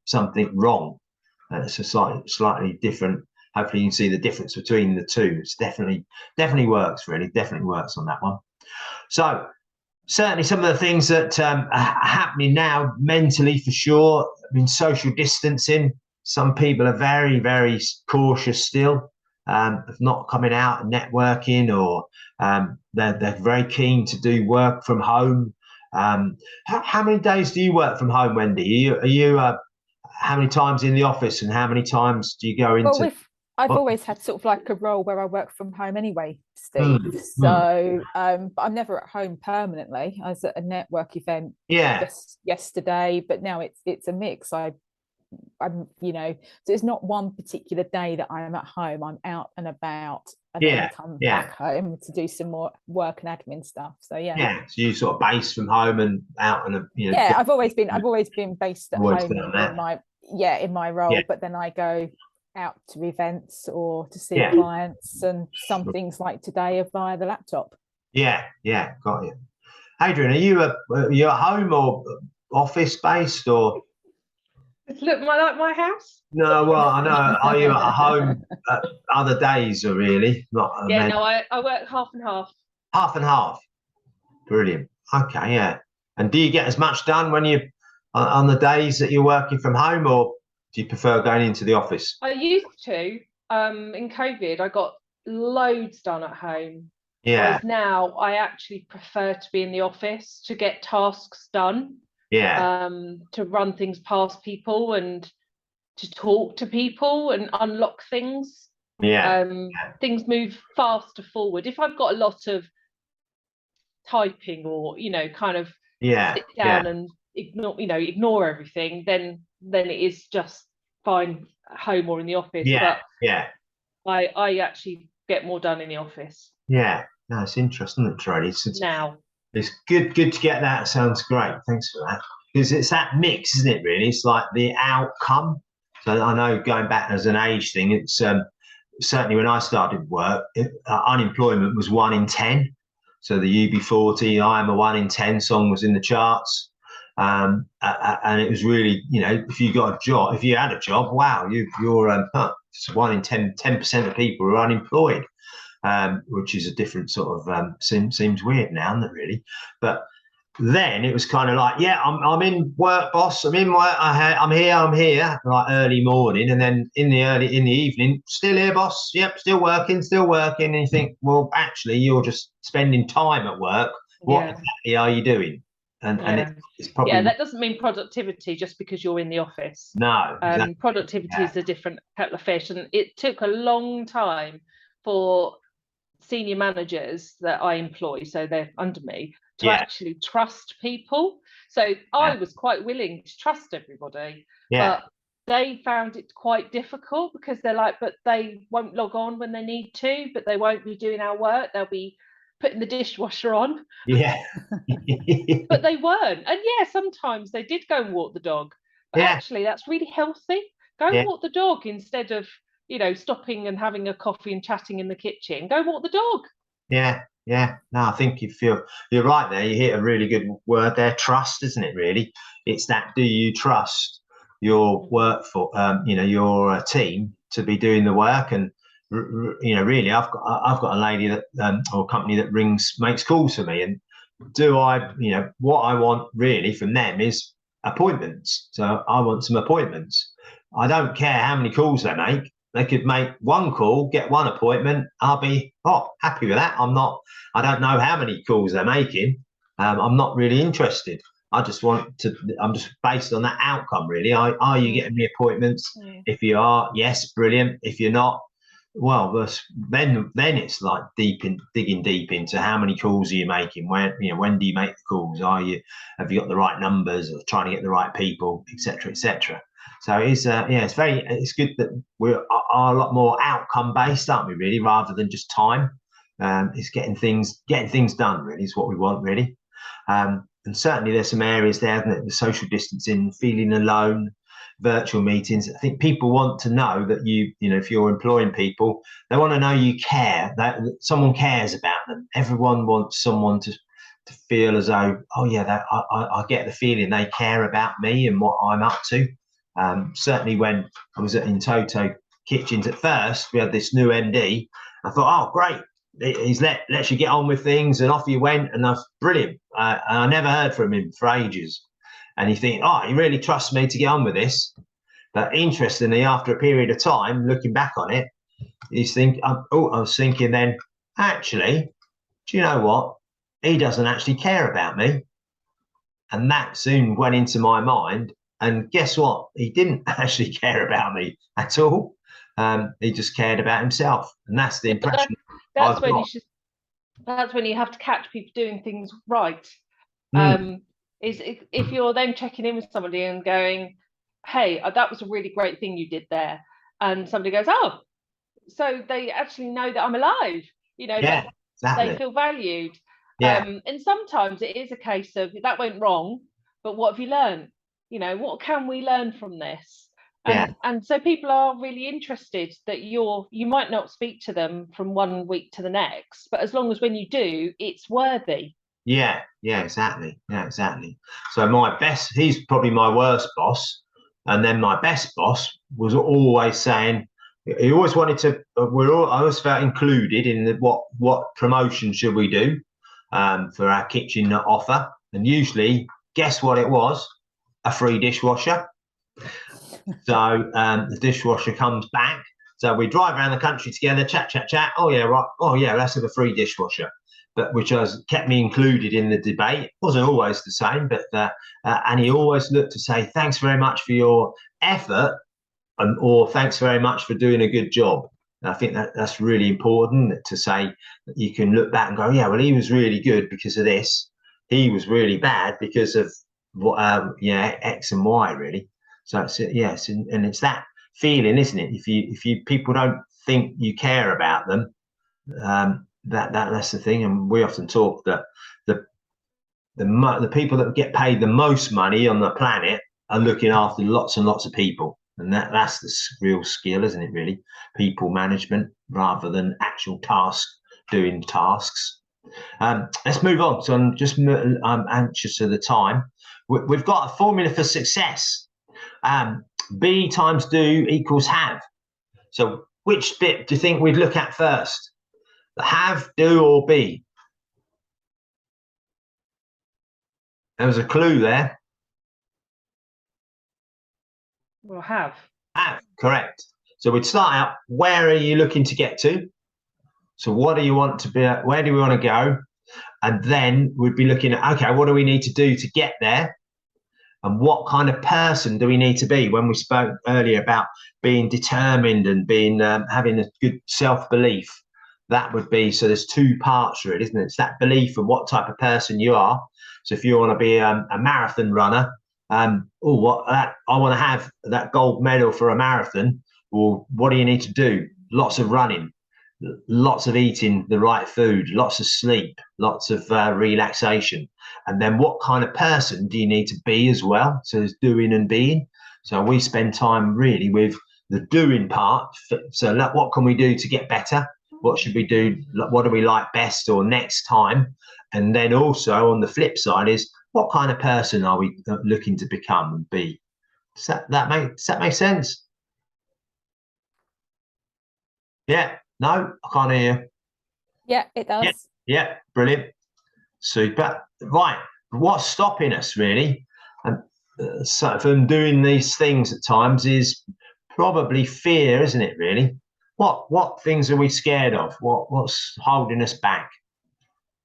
something wrong. It's a slightly different. Hopefully you can see the difference between the two. It's definitely works, really. Definitely works on that one. So certainly some of the things that are happening now mentally, for sure. I mean, social distancing. Some people are very, very cautious still of not coming out and networking, or they're very keen to do work from home. How many days do you work from home, Wendy? Are you how many times in the office, and how many times do you go into? Well, I've always had sort of like a role where I work from home anyway, Steve. So but I'm never at home permanently. I was at a network event just yesterday, but now it's a mix. I'm, so it's not one particular day that I'm at home. I'm out and about, and then I come back home to do some more work and admin stuff. So so you sort of base from home and out, and I've always been based at home in my role, but then I go out to events or to see clients, and some things like today are via the laptop. Got you. Adrian, are you at home or office based, or? Look like my house. No, well, I know. Are you at home other days, or really not? No, I work half and half. Half and half. Brilliant. Okay, And do you get as much done when you on the days that you're working from home, or do you prefer going into the office? I used to. In COVID, I got loads done at home. Whereas now I actually prefer to be in the office to get tasks done. To run things past people and to talk to people and unlock things. Things move faster forward. If I've got a lot of typing, or kind of sit down and ignore everything, then it is just fine at home or in the office. I actually get more done in the office. No, it's interesting, isn't it, Charlie? Now it's good to get that. Sounds great. Thanks for that. Because it's that mix, isn't it, really? It's like the outcome. So I know, going back as an age thing, it's certainly when I started work, unemployment was 1 in 10. So the UB40, I Am a 1 in 10 song was in the charts. And it was really, if you got a job, if you had a job, wow, you're 1 in 10% of people are unemployed. Which is a different sort of seems weird now, isn't it, really? But then it was kind of like, I'm in work, boss. I'm in work. I'm here, like early morning, and then in the evening, still here, boss. Yep, still working. And you think, well, actually, you're just spending time at work. What exactly are you doing? And it's probably that doesn't mean productivity just because you're in the office. No, exactly. Productivity is a different kettle of fish, and it took a long time for senior managers that I employ, so they're under me, to actually trust people. So I was quite willing to trust everybody, but they found it quite difficult, because they're like, but they won't log on when they need to, but they won't be doing our work. They'll be putting the dishwasher on. But they weren't. And sometimes they did go and walk the dog, but actually that's really healthy. Go and walk the dog instead of stopping and having a coffee and chatting in the kitchen. Go walk the dog. Yeah. No, I think you're right there. You hit a really good word there. Trust, isn't it? Really, it's that. Do you trust your work for your team to be doing the work? And really, I've got a lady that or a company that makes calls for me, and do I, what I want really from them is appointments. So I want some appointments. I don't care how many calls they make. They could make one call, get one appointment. I'll be happy with that. I don't know how many calls they're making. I'm not really interested. I'm just based on that outcome, really. Are you getting me appointments? If you are, yes, brilliant. If you're not, well, then it's like digging deep into how many calls are you making? When do you make the calls? Have you got the right numbers, or trying to get the right people, etc., etc. So it's good that we are a lot more outcome based, aren't we? Really, rather than just time. It's getting things done. Really, is what we want. Really, and certainly there's some areas there, isn't it? The social distancing, feeling alone, virtual meetings. I think people want to know that if you're employing people, they want to know you care, that someone cares about them. Everyone wants someone to feel as though, I get the feeling they care about me and what I'm up to. Certainly when I was in Toto Kitchens at first, we had this new MD. I thought, oh, great. He's lets you get on with things, and off you went, and that's brilliant. I never heard from him for ages. And you think, he really trusts me to get on with this. But interestingly, after a period of time, looking back on it, I was thinking then, actually, do you know what? He doesn't actually care about me. And that soon went into my mind. And guess what? He didn't actually care about me at all. He just cared about himself. And that's the impression. That's when you have to catch people doing things right. Is if you're then checking in with somebody and going, hey, that was a really great thing you did there, and somebody goes, oh, so they actually know that I'm alive, exactly. They feel valued. And sometimes it is a case of that went wrong, but what have you learned? What can we learn from this? And so people are really interested that you might not speak to them from one week to the next, but as long as when you do, it's worthy. Yeah, exactly. So he's probably my worst boss. And then my best boss was always saying, he always wanted to, I always felt included in what promotion should we do for our kitchen offer. And usually, guess what it was? A free dishwasher. So the dishwasher comes back. So we drive around the country together, chat. Oh, yeah, right. Oh, yeah, let's have a free dishwasher. But which kept me included in the debate. It wasn't always the same, but and he always looked to say, thanks very much for your effort, or thanks very much for doing a good job. And I think that's really important to say, that you can look back and go, yeah, well, he was really good because of this. He was really bad because of X and Y, really. So it's and it's that feeling, isn't it? If you people don't think you care about them, that's the thing. And we often talk that the people that get paid the most money on the planet are looking after lots and lots of people, and that's the real skill, isn't it? Really, people management rather than actual doing tasks. Let's move on. So I'm anxious of the time. We've got a formula for success. Be times do equals have. So which bit do you think we'd look at first? The have, do, or be? There was a clue there. Well, have. Have, correct. So we'd start out, where are you looking to get to? So what do you want to be at? Where do we want to go? And then we'd be looking at, okay, what do we need to do to get there? And what kind of person do we need to be? When we spoke earlier about being determined and being having a good self-belief, that would be, so there's two parts to it, isn't it? It's that belief and what type of person you are. So if you want to be a marathon runner, I want to have that gold medal for a marathon. Well, what do you need to do? Lots of running, lots of eating the right food, lots of sleep, lots of relaxation. And then what kind of person do you need to be as well? So there's doing and being. So we spend time really with the doing part. So what can we do to get better? what should we do, what do we like best or next time? And then also on the flip side is, what kind of person are we looking to become and be? Does that make sense? Yeah, no, I can't hear you. Yeah, it does. Yeah, brilliant. Super. Right, what's stopping us really, and so from doing these things at times is probably fear, isn't it? Really, what things are we scared of? What's holding us back?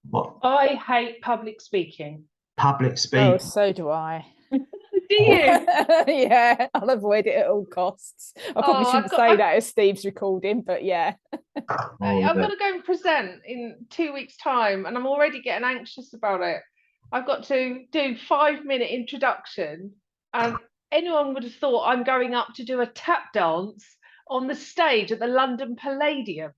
What? I hate public speaking. Public speaking. Oh, so do I. Do you? Yeah, I'll avoid it at all costs. I probably shouldn't say that as Steve's recording, but yeah. I've got to go and present in 2 weeks' time, and I'm already getting anxious about it. I've got to do 5-minute introduction, and anyone would have thought I'm going up to do a tap dance on the stage at the London Palladium.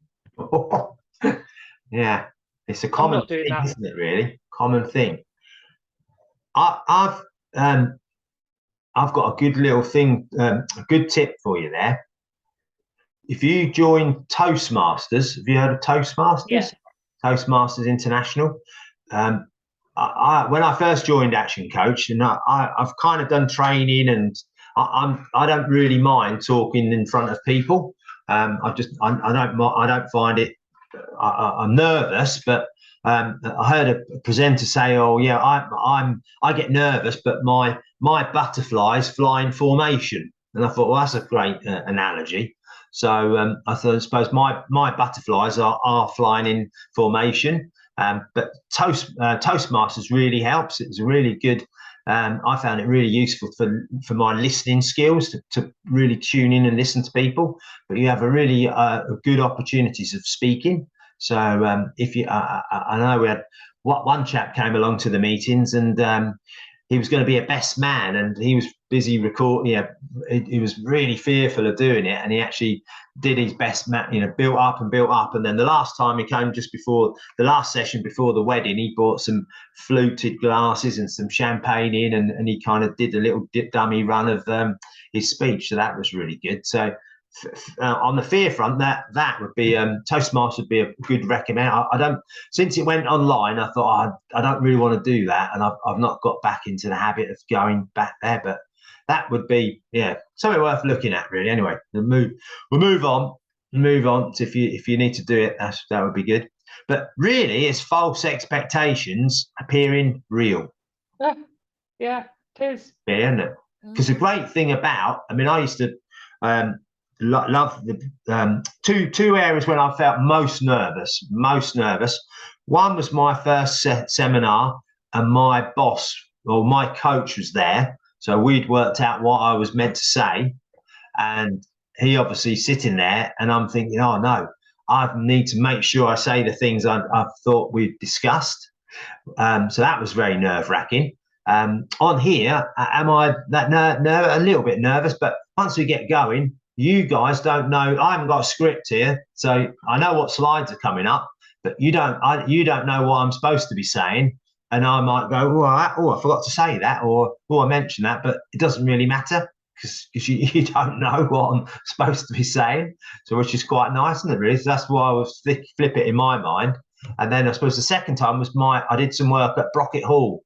Yeah, it's a common thing, isn't it? Really, common thing. I've got a good little thing, a good tip for you there. If you join Toastmasters, have you heard of Toastmasters? Yes. Toastmasters International. When I first joined Action Coach, and I've kind of done training, and I don't really mind talking in front of people. I don't find it. I'm nervous, but I heard a presenter say, "Oh yeah, I get nervous, but my butterflies fly in formation." And I thought, well, that's a great analogy. So I suppose my butterflies are flying in formation. But Toastmasters really helps. It was really good. I found it really useful for my listening skills to really tune in and listen to people. But you have a really good opportunities of speaking. So if you, I know we had one chap came along to the meetings, and he was going to be a best man, and he was busy recording. Yeah, he was really fearful of doing it, and he actually did his best man. Built up, and then the last time he came, just before the last session before the wedding, he bought some fluted glasses and some champagne in, and he kind of did a little dummy run of his speech. So that was really good. So on the fear front, that would be Toastmasters would be a good recommend. I don't, since it went online, I thought I don't really want to do that, and I've not got back into the habit of going back there. But that would be something worth looking at, really. Anyway, we'll move on. So if you need to do it, that would be good. But really, it's false expectations appearing real. Yeah, it is. Yeah, isn't it? Because the great thing about, I used to love the two areas when I felt most nervous. One was my first seminar, and my boss or my coach was there, so we'd worked out what I was meant to say, and he obviously sitting there, and I'm thinking, oh no, I need to make sure I say the things I've thought we've discussed. So that was very nerve-wracking. On here, am I a little bit nervous? But once we get going, you guys don't know. I haven't got a script here, so I know what slides are coming up, but you don't know what I'm supposed to be saying, and I might go, oh, I forgot to say that, or oh, I mentioned that, but it doesn't really matter because you don't know what I'm supposed to be saying. So which is quite nice, isn't it? Really, so that's why I was flip it in my mind. And then I suppose the second time was I did some work at Brocket Hall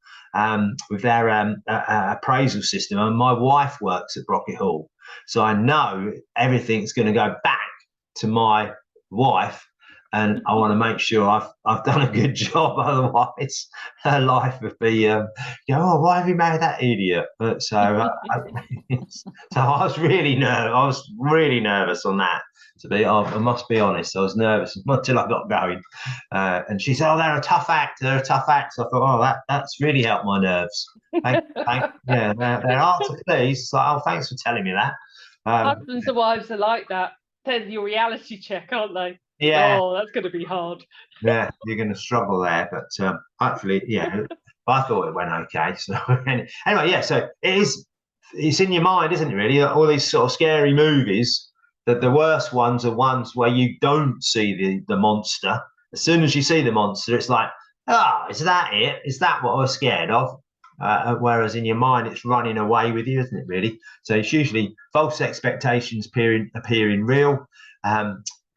with their appraisal system, and my wife works at Brocket Hall. So I know everything's going to go back to my wife, and I want to make sure I've done a good job. Otherwise, her life would be, oh, why have you married that idiot? But so I was really nervous on that. I must be honest, I was nervous until I got going. And she said, "Oh, they're a tough act. So I thought, oh, that's really helped my nerves. Yeah, they're hard to please. So, oh, thanks for telling me that." Husbands and wives are like that. They're your reality check, aren't they? Yeah. Oh, that's going to be hard. Yeah, you're going to struggle there, but hopefully, yeah. I thought it went okay. So anyway, yeah. So it's in your mind, isn't it? Really, all these sort of scary movies. That the worst ones are ones where you don't see the monster. As soon as you see the monster, it's like, is that it? Is that what I was scared of? Whereas in your mind, it's running away with you, isn't it? Really. So it's usually false expectations appearing real.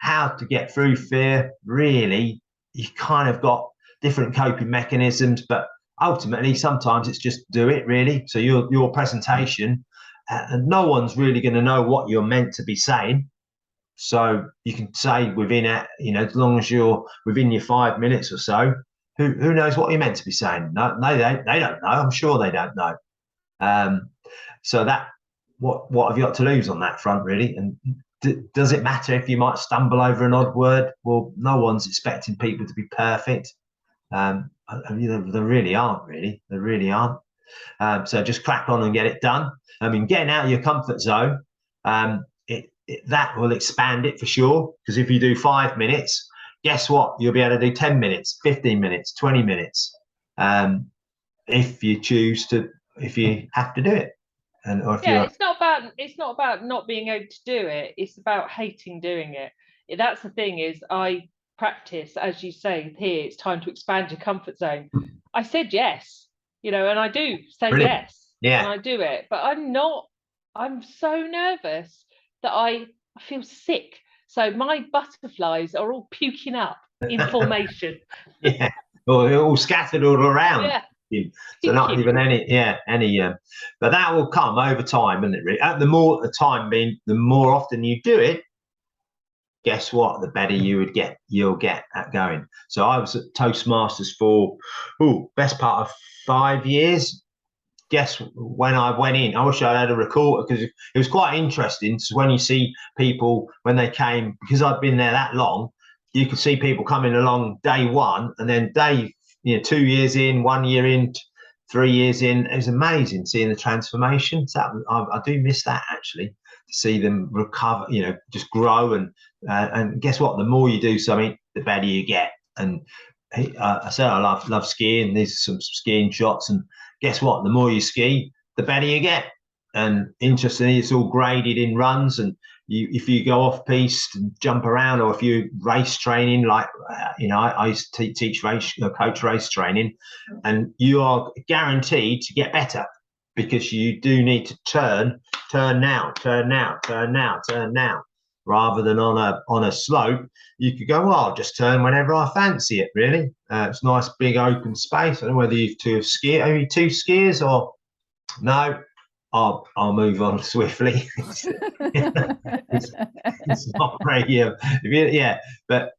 how to get through fear, really, you kind of got different coping mechanisms, but ultimately sometimes it's just do it, really. So your presentation, and no one's really going to know what you're meant to be saying. So you can say within it, as long as you're within your 5 minutes or so, who knows what you're meant to be saying? No, they don't know. I'm sure they don't know. So that what have you got to lose on that front, really? And does it matter if you might stumble over an odd word? Well, no one's expecting people to be perfect. They really aren't, really. They really aren't. So just crack on and get it done. I mean, getting out of your comfort zone, that will expand it for sure. Because if you do 5 minutes, guess what? You'll be able to do 10 minutes, 15 minutes, 20 minutes. If you choose to, if you have to do it. And or if it's not about not being able to do it. It's about hating doing it. That's the thing, is I practice, as you say here, it's time to expand your comfort zone. I said yes, and I do say Brilliant. yes, yeah, and I do it, but I'm so nervous that I feel sick. So my butterflies are all puking up in formation. Yeah, or all scattered all around. Yeah. So not even any, but that will come over time, isn't it? Really, the time being, the more often you do it, guess what? The better you'll get at going. So I was at Toastmasters for best part of 5 years. Guess when I went in, I wish I had a recorder, because it was quite interesting. So when you see people when they came, because I've been there that long, you could see people coming along day one, and then day 2 years in, 1 year in, 3 years in. It was amazing seeing the transformation. So I do miss that, actually, to see them recover, just grow. And guess what? The more you do something, the better you get. And I said I love skiing. These are some skiing shots, and guess what? The more you ski, the better you get. And interestingly, it's all graded in runs. And if you go off piste and jump around, or if you race training, like I used to coach race training, and you are guaranteed to get better, because you do need to turn now, rather than on a slope. You could go, well, I'll just turn whenever I fancy it, really. It's nice big open space. I don't know whether you two have skied. Are you two skiers or no? I'll move on swiftly. it's not very, but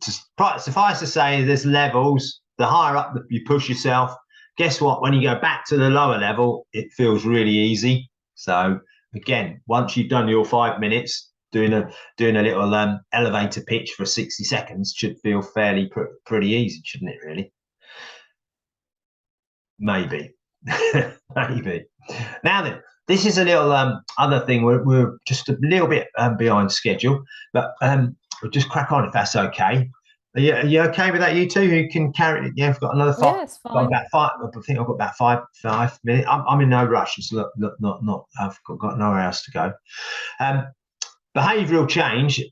suffice to say, there's levels. The higher up you push yourself, guess what? When you go back to the lower level, it feels really easy. So again, once you've done your 5 minutes, doing a little elevator pitch for 60 seconds should feel fairly pretty easy, shouldn't it, really? Maybe. Maybe. Now then, this is a little other thing. We're just a little bit behind schedule, but we'll just crack on if that's okay. Are you okay with that, you two? Who can carry it? Yeah, I've got another 5. Yeah, it's fine. About 5. I think I've got about 5 minutes. I'm in no rush. It's not. I've got nowhere else to go. Behavioural change.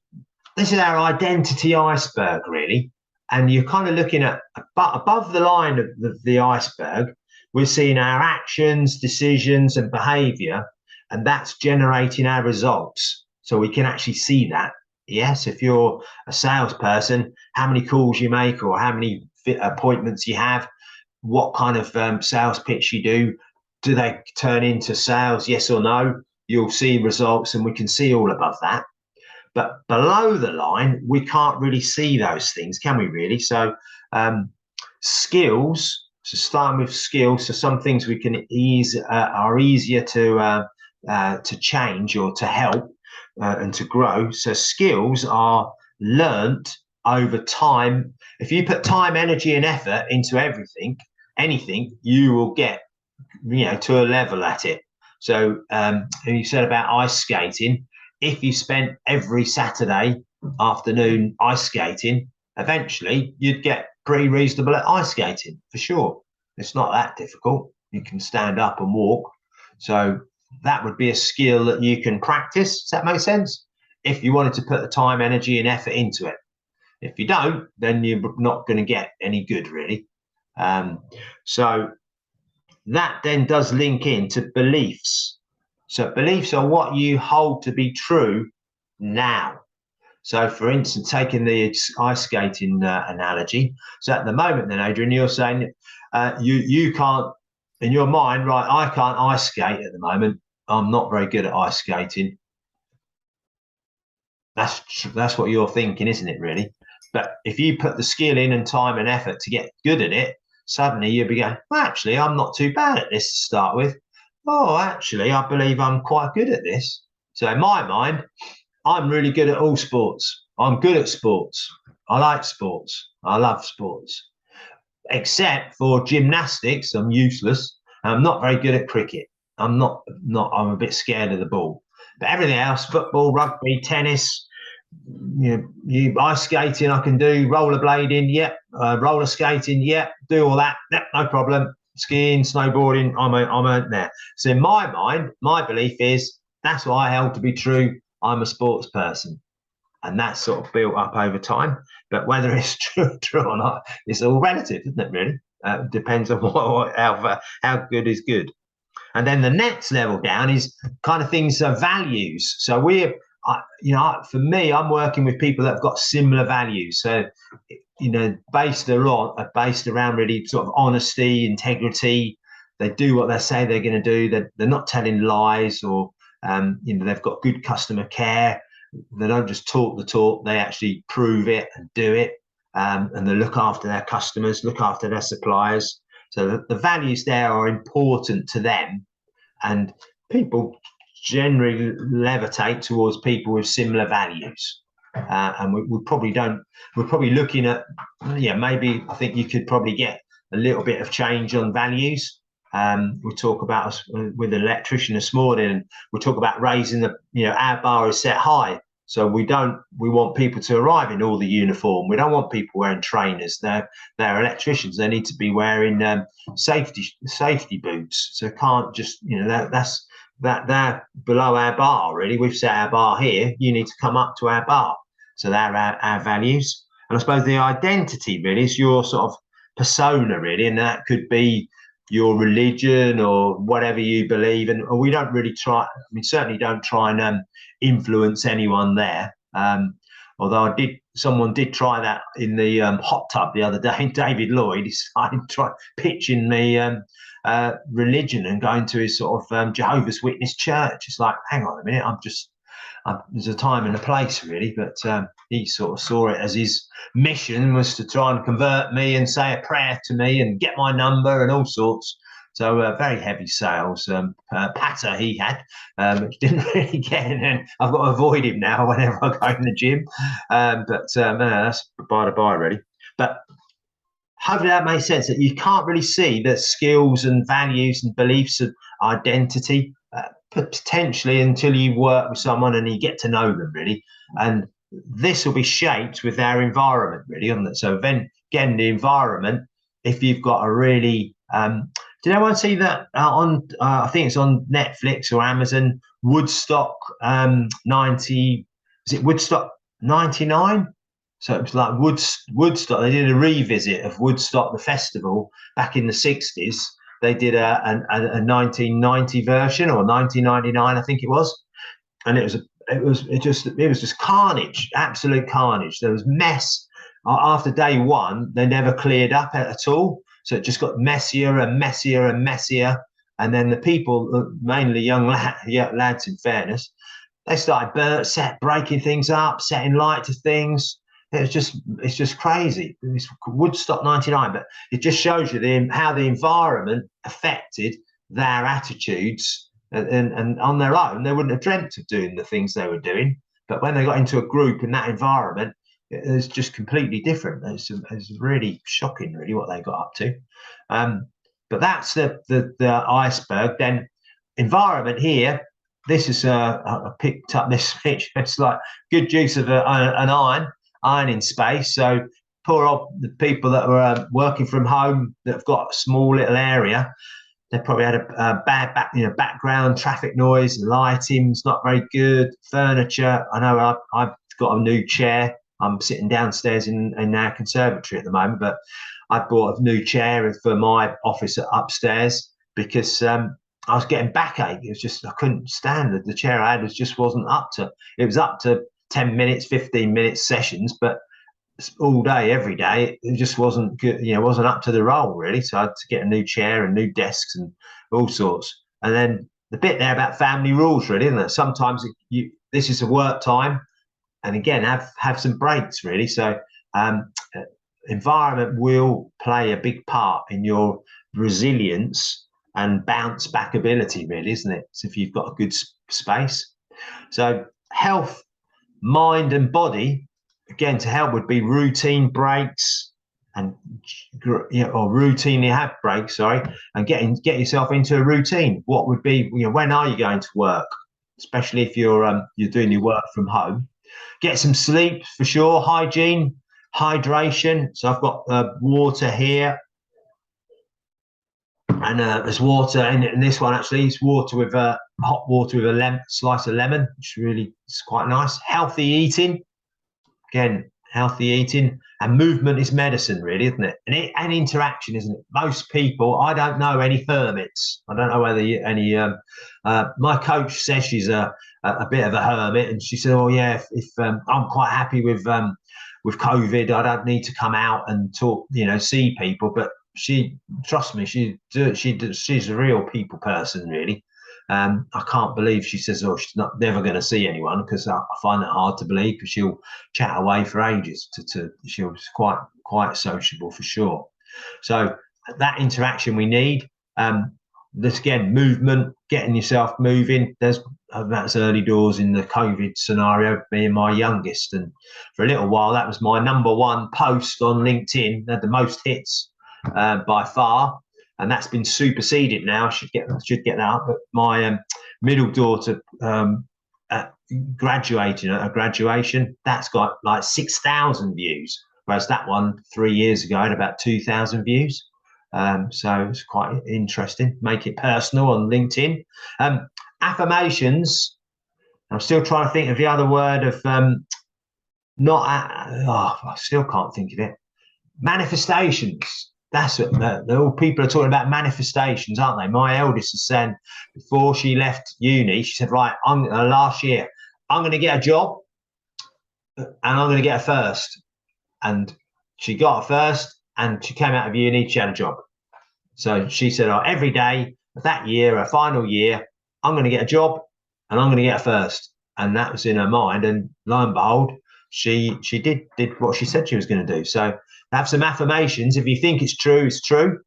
This is our identity iceberg, really, and you're kind of looking at above the line of the iceberg. We're seeing our actions, decisions, and behaviour, and that's generating our results. So we can actually see that. Yes, if you're a salesperson, how many calls you make, or how many appointments you have, what kind of sales pitch you do they turn into sales, yes or no? You'll see results, and we can see all above that. But below the line, we can't really see those things, can we, really? So skills. So starting with skills, so some things we can are easier to change or to help and to grow. So skills are learnt over time. If you put time, energy, and effort into anything, you will get to a level at it. So you said about ice skating. If you spent every Saturday afternoon ice skating, eventually you'd get pretty reasonable at ice skating, for sure. It's not that difficult. You can stand up and walk. So that would be a skill that you can practice. Does that make sense? If you wanted to put the time, energy, and effort into it. If you don't, then you're not going to get any good, really. So that then does link into beliefs. So beliefs are what you hold to be true now. So, for instance, taking the ice skating analogy. So, at the moment, then, Adrian, you're saying you can't, in your mind, right? I can't ice skate at the moment. I'm not very good at ice skating. That's what you're thinking, isn't it? Really. But if you put the skill in and time and effort to get good at it, suddenly you'll be going, well, actually, I'm not too bad at this to start with. Oh, actually, I believe I'm quite good at this. So, in my mind, I'm really good at all sports. I'm good at sports. I like sports. I love sports. Except for gymnastics, I'm useless. I'm not very good at cricket. I'm a bit scared of the ball. But everything else, football, rugby, tennis, ice skating, I can do. Rollerblading, yep. Roller skating, yep. Do all that, yep, no problem. Skiing, snowboarding, I'm there. So in my mind, my belief is that's what I held to be true. I'm a sports person, and that's sort of built up over time. But whether it's true or not, it's all relative, isn't it? Really, depends on how good is good. And then the next level down is kind of things values. So for me, I'm working with people that have got similar values. So, based around really sort of honesty, integrity. They do what they say they're going to do. They're not telling lies, or they've got good customer care. They don't just talk the talk; they actually prove it and do it. And they look after their customers, look after their suppliers. So the values there are important to them, and people generally levitate towards people with similar values. And we're probably looking at, maybe I think you could probably get a little bit of change on values. We talk about with an electrician this morning, and we talk about raising our bar is set high. So we want people to arrive in all the uniform. We don't want people wearing trainers. They're electricians. They need to be wearing safety boots. So can't just, they're below our bar, really. We've set our bar here. You need to come up to our bar. So they're our values. And I suppose the identity really is your sort of persona, really. And that could be your religion or whatever you believe. And we don't really certainly don't try and influence anyone there. Although someone did try that in the hot tub the other day. David Lloyd, he started pitching me religion and going to his sort of Jehovah's Witness church. It's like, hang on a minute, there's a time and a place, really. But he sort of saw it as his mission was to try and convert me and say a prayer to me and get my number and all sorts. So very heavy sales patter he had, which didn't really get in. And I've got to avoid him now whenever I go in the gym. That's by the by, really. But hopefully that makes sense, that you can't really see the skills and values and beliefs and identity potentially until you work with someone and you get to know them, really. And this will be shaped with our environment, really. So then again, the environment, if you've got a really did anyone see that on I think it's on Netflix or Amazon, Woodstock 90, is it Woodstock 99? So it was like Woodstock. They did a revisit of Woodstock, the festival, back in the 60s. They did a 1990 version, or 1999, I think it was. And it was just carnage, absolute carnage. There was mess. After day one, they never cleared up at all. So it just got messier and messier and messier. And then the people, mainly young lads, in fairness, they started breaking things up, setting light to things. It's just crazy. It's Woodstock 99, but it just shows you how the environment affected their attitudes, and on their own, they wouldn't have dreamt of doing the things they were doing. But when they got into a group in that environment, it's just completely different. It's really shocking, really, what they got up to. But that's the iceberg. Then environment here. This is I picked up this speech. It's like good use of an ironing space. So poor old the people that were working from home that have got a small little area. They probably had a bad background traffic noise, lighting's not very good, furniture. I know I've got a new chair. I'm sitting downstairs in our conservatory at the moment, but I bought a new chair for my office upstairs because I was getting backache. It was just, I couldn't stand it. The chair I had wasn't up to 10 minutes, 15 minutes sessions, but all day, every day, it just wasn't good, wasn't up to the role really. So I had to get a new chair and new desks and all sorts. And then the bit there about family rules, really, isn't it? Sometimes this is a work time, and again, have some breaks, really. So environment will play a big part in your resilience and bounce back ability, really, isn't it? So if you've got a good space. So health, mind and body, again, to help would be routine breaks and, or routinely have breaks, and get yourself into a routine. What would be, when are you going to work? Especially if you're doing your work from home. Get some sleep for sure, hygiene, hydration. So I've got water here. And there's water in this one, actually. It's water with hot water with a slice of lemon, which really is quite nice. Healthy eating. Again, healthy eating and movement is medicine, really, isn't it? And interaction, isn't it? Most people, I don't know any hermits. I don't know whether any. My coach says she's a bit of a hermit, and she said, "Oh yeah, if I'm quite happy with COVID, I don't need to come out and talk, see people." But trust me, she's a real people person, really. I can't believe she says, "Oh, she's never going to see anyone," because I find that hard to believe, because she'll chat away for ages. She's quite sociable for sure. So that interaction we need. This again, movement, getting yourself moving. That's early doors in the COVID scenario, being my youngest, and for a little while that was my #1 post on LinkedIn. Had the most hits by far. And that's been superseded now. I should get that up. But my middle daughter graduating at a graduation, that's got like 6,000 views, whereas that one 3 years ago had about 2,000 views. So it's quite interesting. Make it personal on LinkedIn. Affirmations. I'm still trying to think of the other word of I still can't think of it. Manifestations. That's what all people are talking about, manifestations, aren't they? My eldest is saying, before she left uni, she said, right, last year, I'm going to get a job and I'm going to get a first. And she got a first and she came out of uni, she had a job. So she said, every day that year, her final year, I'm going to get a job and I'm going to get a first. And that was in her mind. And lo and behold, she did what she said she was going to do. So have some affirmations. If you think it's true, it's true.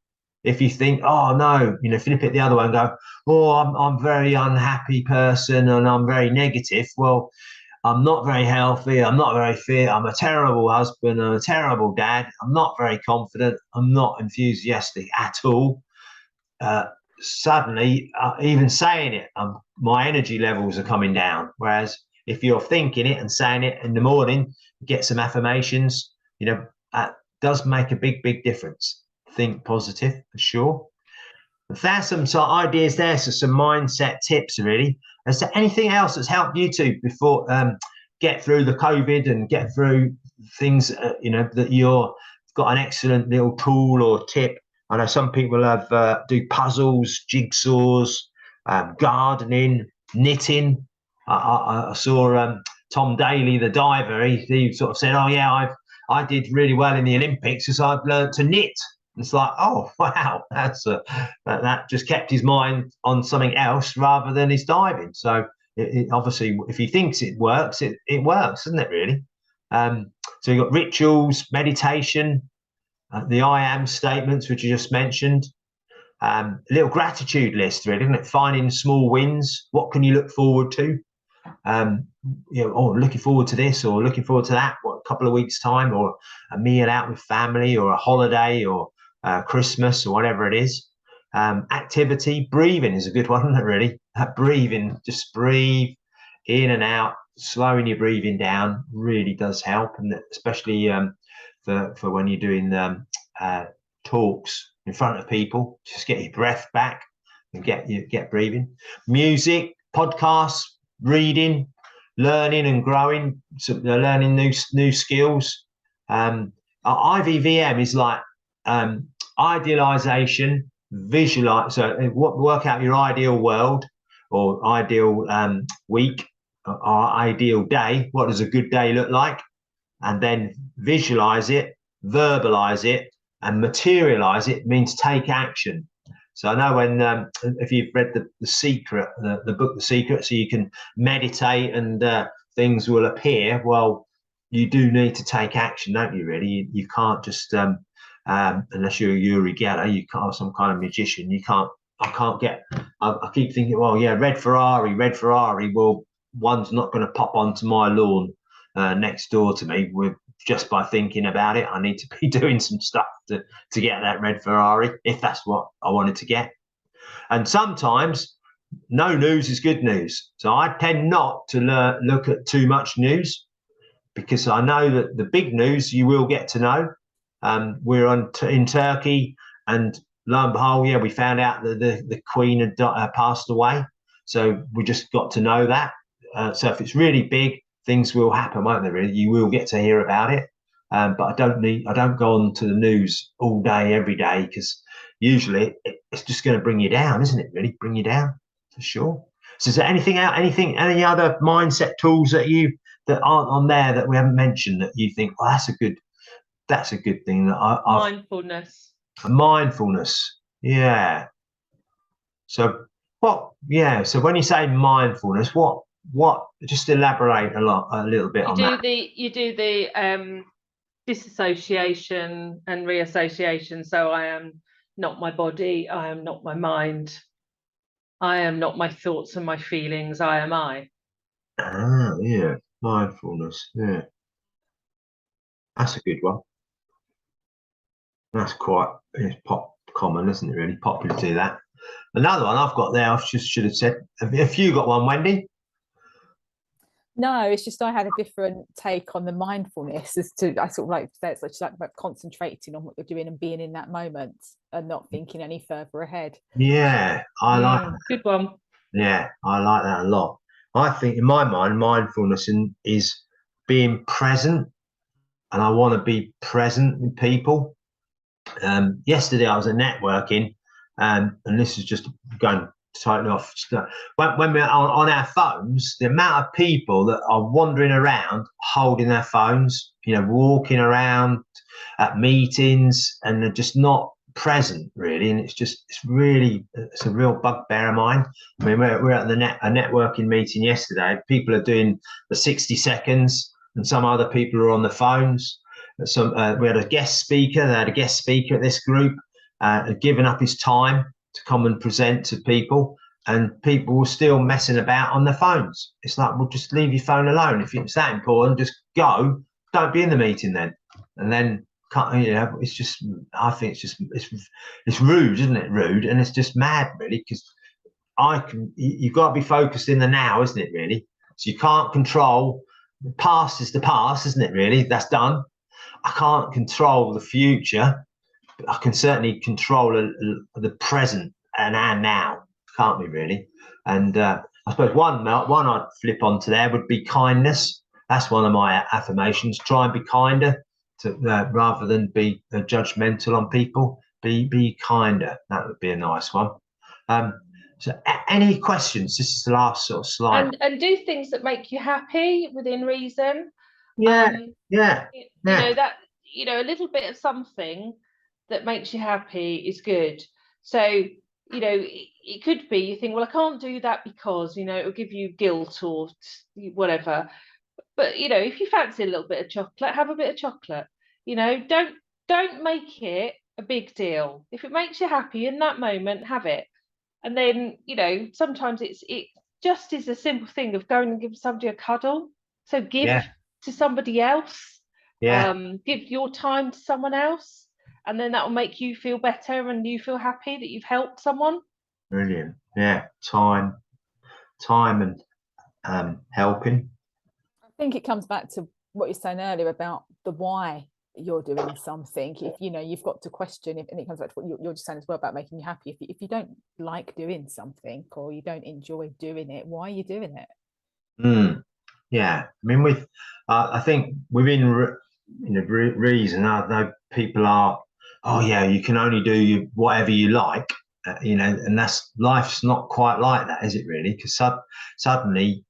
If you think, oh no, flip it the other way and go, oh, I'm a very unhappy person and I'm very negative. Well, I'm not very healthy. I'm not very fit. I'm a terrible husband. I'm a terrible dad. I'm not very confident. I'm not enthusiastic at all. Suddenly, even saying it, my energy levels are coming down. Whereas if you're thinking it and saying it in the morning, get some affirmations, does make a big difference. Think positive for sure. If there's some sort of ideas there, so some mindset tips really. Is there anything else that's helped you to before get through the COVID and get through things that you've got an excellent little tool or tip? I know some people have do puzzles, jigsaws, gardening, knitting. I saw Tom Daley, the diver. He sort of said, "Oh yeah, I did really well in the Olympics because I've learned to knit." It's like, oh wow, that just kept his mind on something else rather than his diving. So it obviously, if he thinks it works, it works, doesn't it? Really. So you've got rituals, meditation, the I am statements, which you just mentioned. A little gratitude list, really, isn't it? Finding small wins. What can you look forward to? Looking forward to this or looking forward to that, a couple of weeks time, or a meal out with family or a holiday or Christmas or whatever it is. Activity, breathing is a good one, isn't it, really? Breathing, just breathe in and out, slowing your breathing down really does help, and especially for when you're doing talks in front of people, just get your breath back and get breathing. Music, podcasts, reading, learning and growing, so learning new skills. IVVM is like idealization, visualize. So work out your ideal world or ideal week, our ideal day. What does a good day look like? And then visualize it, verbalize it, and materialize it means take action. So I know when if you've read the Secret, the book The Secret, so you can meditate and things will appear. Well, you do need to take action, don't you? Really, you can't just unless you're Uri Geller, you can't, some kind of magician. You can't. I can't get. I keep thinking, well, yeah, red Ferrari. Well, one's not going to pop onto my lawn next door to me with just by thinking about it. I need to be doing some stuff to get that red Ferrari if that's what I wanted to get. And sometimes no news is good news. So I tend not to look at too much news because I know that the big news you will get to know. We're in Turkey, and lo and behold, yeah, we found out that the Queen had passed away. So we just got to know that. So if it's really big, things will happen, won't they? Really, you will get to hear about it. But I don't go on to the news all day, every day, because usually it's just going to bring you down, isn't it? Really, bring you down for sure. So is there any other mindset tools that aren't on there that we haven't mentioned that you think, well, that's a good thing that mindfulness. Mindfulness, yeah. So what? Yeah. So when you say mindfulness, what? Just elaborate a little bit on that. You do the disassociation and reassociation. So I am not my body. I am not my mind. I am not my thoughts and my feelings. I am I. Ah, yeah. Mindfulness. Yeah. That's a good one. That's quite common, isn't it? Really popular to do that. Another one I've got there, I just should have said. Have you got one, Wendy? No, it's just I had a different take on the mindfulness as to, I sort of like say it's like about concentrating on what you're doing and being in that moment and not thinking any further ahead. Yeah, I like that. Good one. Yeah, I like that a lot. I think in my mind, mindfulness is being present, and I want to be present with people. Yesterday I was at networking, and this is just going totally off. When we're on our phones, the amount of people that are wandering around holding their phones, walking around at meetings, and they're just not present really, and it's a real bugbear of mine. I mean, we're at a networking meeting yesterday. People are doing the 60 seconds, and some other people are on the phones. We had a guest speaker. They had a guest speaker at this group, had given up his time to come and present to people, and people were still messing about on their phones. It's like, well, just leave your phone alone. If it's that important, just go. Don't be in the meeting then. And then, it's just, I think it's rude, isn't it? Rude, and it's just mad, really, because you've got to be focused in the now, isn't it? Really, so you can't control. The past is the past, isn't it? Really, that's done. I can't control the future, but I can certainly control the present and our now, can't we, really? And I suppose one I'd flip onto there would be kindness. That's one of my affirmations. Try and be kinder rather than be judgmental on people. Be kinder. That would be a nice one. So any questions? This is the last sort of slide. And do things that make you happy within reason. Yeah. You know that, a little bit of something that makes you happy is good. So, it could be you think, well, I can't do that because, it'll give you guilt or whatever. But, if you fancy a little bit of chocolate, have a bit of chocolate. Don't make it a big deal. If it makes you happy in that moment, have it. And then, sometimes it just is a simple thing of going and giving somebody a cuddle. So give to somebody else. Give your time to someone else, and then that will make you feel better and you feel happy that you've helped someone. Brilliant. Yeah, time and helping. I think it comes back to what you're saying earlier about the why you're doing something. If you've got to question it, and it comes back to what you're just saying as well about making you happy. If you don't like doing something or you don't enjoy doing it, why are you doing it? Yeah, I mean, I think within reason, I know people are, you can only do whatever you like, and that's life's not quite like that, is it really? Because suddenly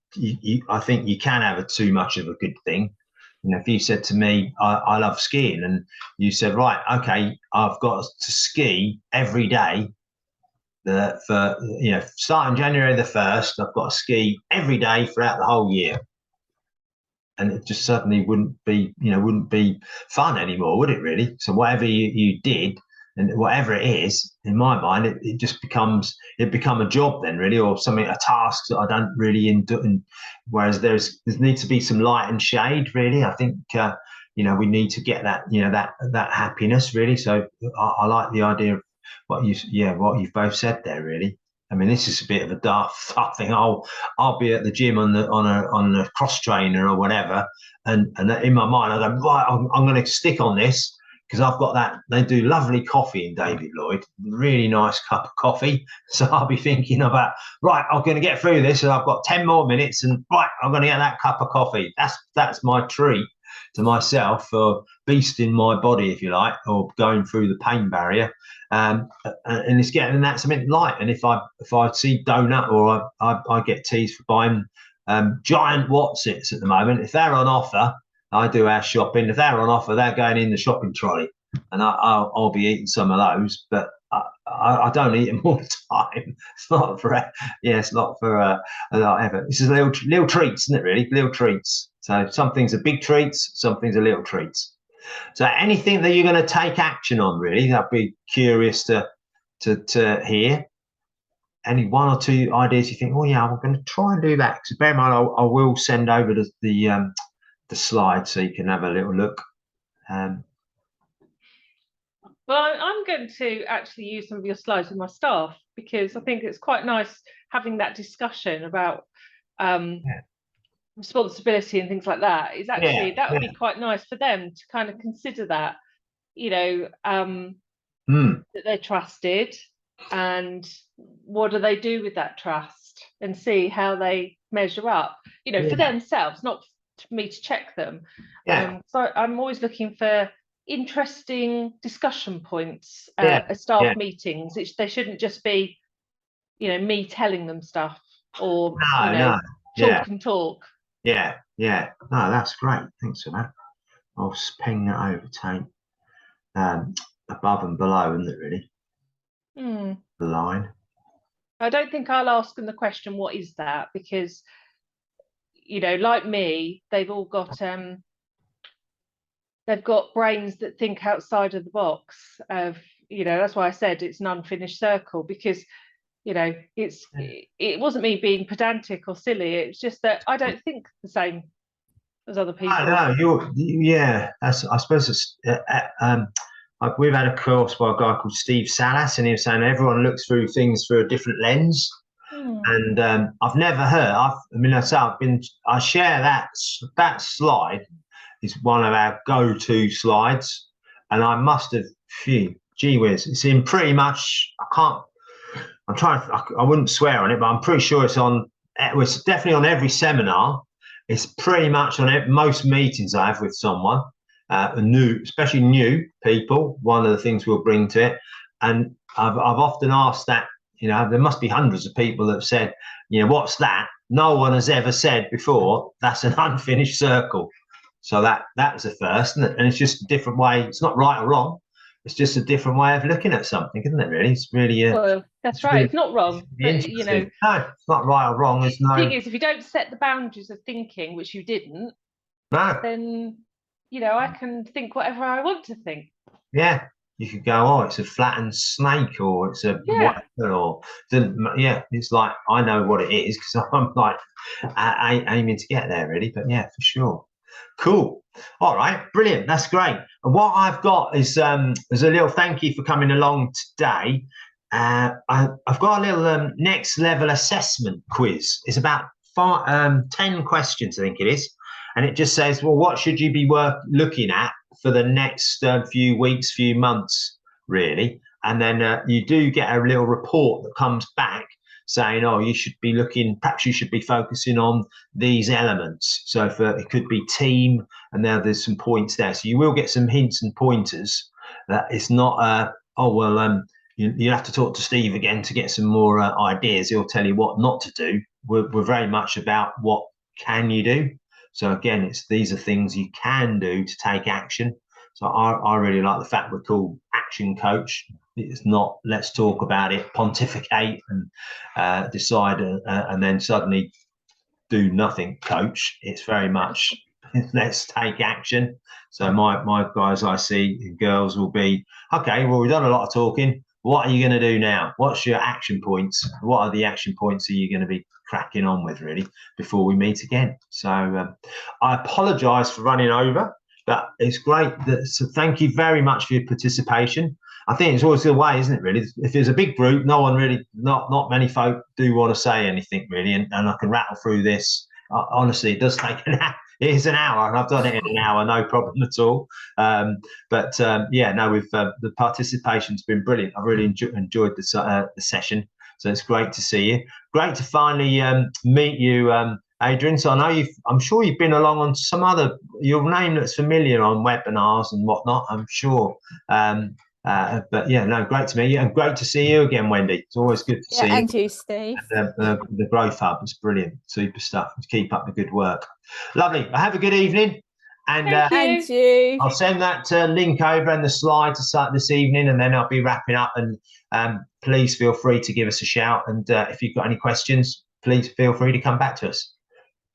I think you can have too much of a good thing. You know, if you said to me, I love skiing, and you said, right, okay, I've got to ski every day. For starting January the 1st, I've got to ski every day throughout the whole year, and it just suddenly wouldn't be fun anymore, would it? Really? So whatever you did, and whatever it is, in my mind, it just become a job then, really, or something, a task that I don't really enjoy. Whereas there needs to be some light and shade, really. I think we need to get that that happiness, really. So I like the idea of what you've both said there, really. I mean, this is a bit of a daft thing. I'll be at the gym on a cross trainer or whatever, and in my mind I go, right, I'm going to stick on this, because I've got that. They do lovely coffee in David Lloyd, really nice cup of coffee. So I'll be thinking about, right, I'm going to get through this, and I've got 10 more minutes, and right, I'm going to get that cup of coffee. That's my treat to myself for beasting my body, if you like, or going through the pain barrier. And it's getting that something light. And if I see donut, or I get teased for buying giant Watsits at the moment, if they're on offer, I do our shopping. If they're on offer, they're going in the shopping trolley, and I'll be eating some of those. But I don't eat them all the time. It's not for whatever. This is little treats, isn't it? Really, little treats. So some things are big treats, some things are little treats. So anything that you're going to take action on, really, I'd be curious to hear. Any one or two ideas you think, oh yeah, I'm going to try and do that. Because bear in mind, I will send over the slide so you can have a little look. Well, I'm going to actually use some of your slides with my staff, because I think it's quite nice having that discussion about responsibility and things like that. Is actually that would be quite nice for them to kind of consider that, that they're trusted, and what do they do with that trust, and see how they measure up, for themselves, not for me to check them. So I'm always looking for interesting discussion points at staff meetings. They shouldn't just be me telling them stuff, or talk and talk. No, that's great, thanks for that. I'll just ping that over, take above and below, isn't it, really? The line. I don't think I'll ask them the question, what is that? Because like me, they've all got they've got brains that think outside of the box. That's why I said it's an unfinished circle, because it wasn't me being pedantic or silly. It's just that I don't think the same as other people. I suppose it's we've had a course by a guy called Steve Salas, and he was saying everyone looks through things through a different lens. And I've never heard. I share that slide is one of our go-to slides, and I must have, gee whiz, it's in pretty much. I wouldn't swear on it, but I'm pretty sure it's definitely on every seminar. It's pretty much on most meetings I have with someone, especially new people. One of the things we'll bring to it, and I've often asked that. There must be hundreds of people that have said, what's that? No one has ever said before, that's an unfinished circle. So that's a first, isn't it? And it's just a different way. It's not right or wrong. It's just a different way of looking at something, isn't it, really? It's really well, that's right. Really, it's not wrong. But, no, it's not right or wrong. There's no. The thing is, if you don't set the boundaries of thinking, which you didn't, then I can think whatever I want to think. Yeah. You could go, oh, it's a flattened snake, or it's a whatever, or it's like I know what it is, because I'm like aiming to get there, really. But for sure. Cool. All right, brilliant. That's great. And what I've got is there's a little thank you for coming along today. I've got a little next level assessment quiz. It's about 10 questions, I think it is, and it just says, well, what should you be looking at for the next few weeks, few months, really? And then you do get a little report that comes back saying, oh, perhaps you should be focusing on these elements. So it could be team, and there's some points there. So you will get some hints and pointers. That it's not, you have to talk to Steve again to get some more ideas. He'll tell you what not to do. we're very much about what can you do. So again, these are things you can do to take action. So I really like the fact we're called Action Coach. It's not let's talk about it, pontificate and decide and then suddenly do nothing coach. It's very much let's take action. So my guys I see and girls will be, okay, well, we've done a lot of talking. What are you going to do now? What's your action points? What are the action points are you going to be cracking on with really before we meet again? So I apologize for running over, but it's great. So thank you very much for your participation. I think it's always the way, isn't it, really? If there's a big group, no one really, not many folk do want to say anything, really, and I can rattle through this. Honestly, it does take an hour. It is an hour, and I've done it in an hour, no problem at all. Yeah, no, the participation's been brilliant. I've really enjoyed the session, so it's great to see you. Great to finally meet you, Adrian. So I know I'm sure you've been along on some other, your name that's familiar on webinars and whatnot, I'm sure. But yeah, no, great to meet you, and great to see you again, Wendy. It's always good to see you. And you, Steve. The Growth Hub is brilliant, super stuff. Keep up the good work. Lovely. Have a good evening, and Thank you. I'll send that link over and the slide to start this evening, and then I'll be wrapping up. And please feel free to give us a shout, and if you've got any questions, please feel free to come back to us.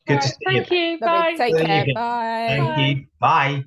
Good to see you. Thank you. Bye. Take care. Bye. Thank you. Bye.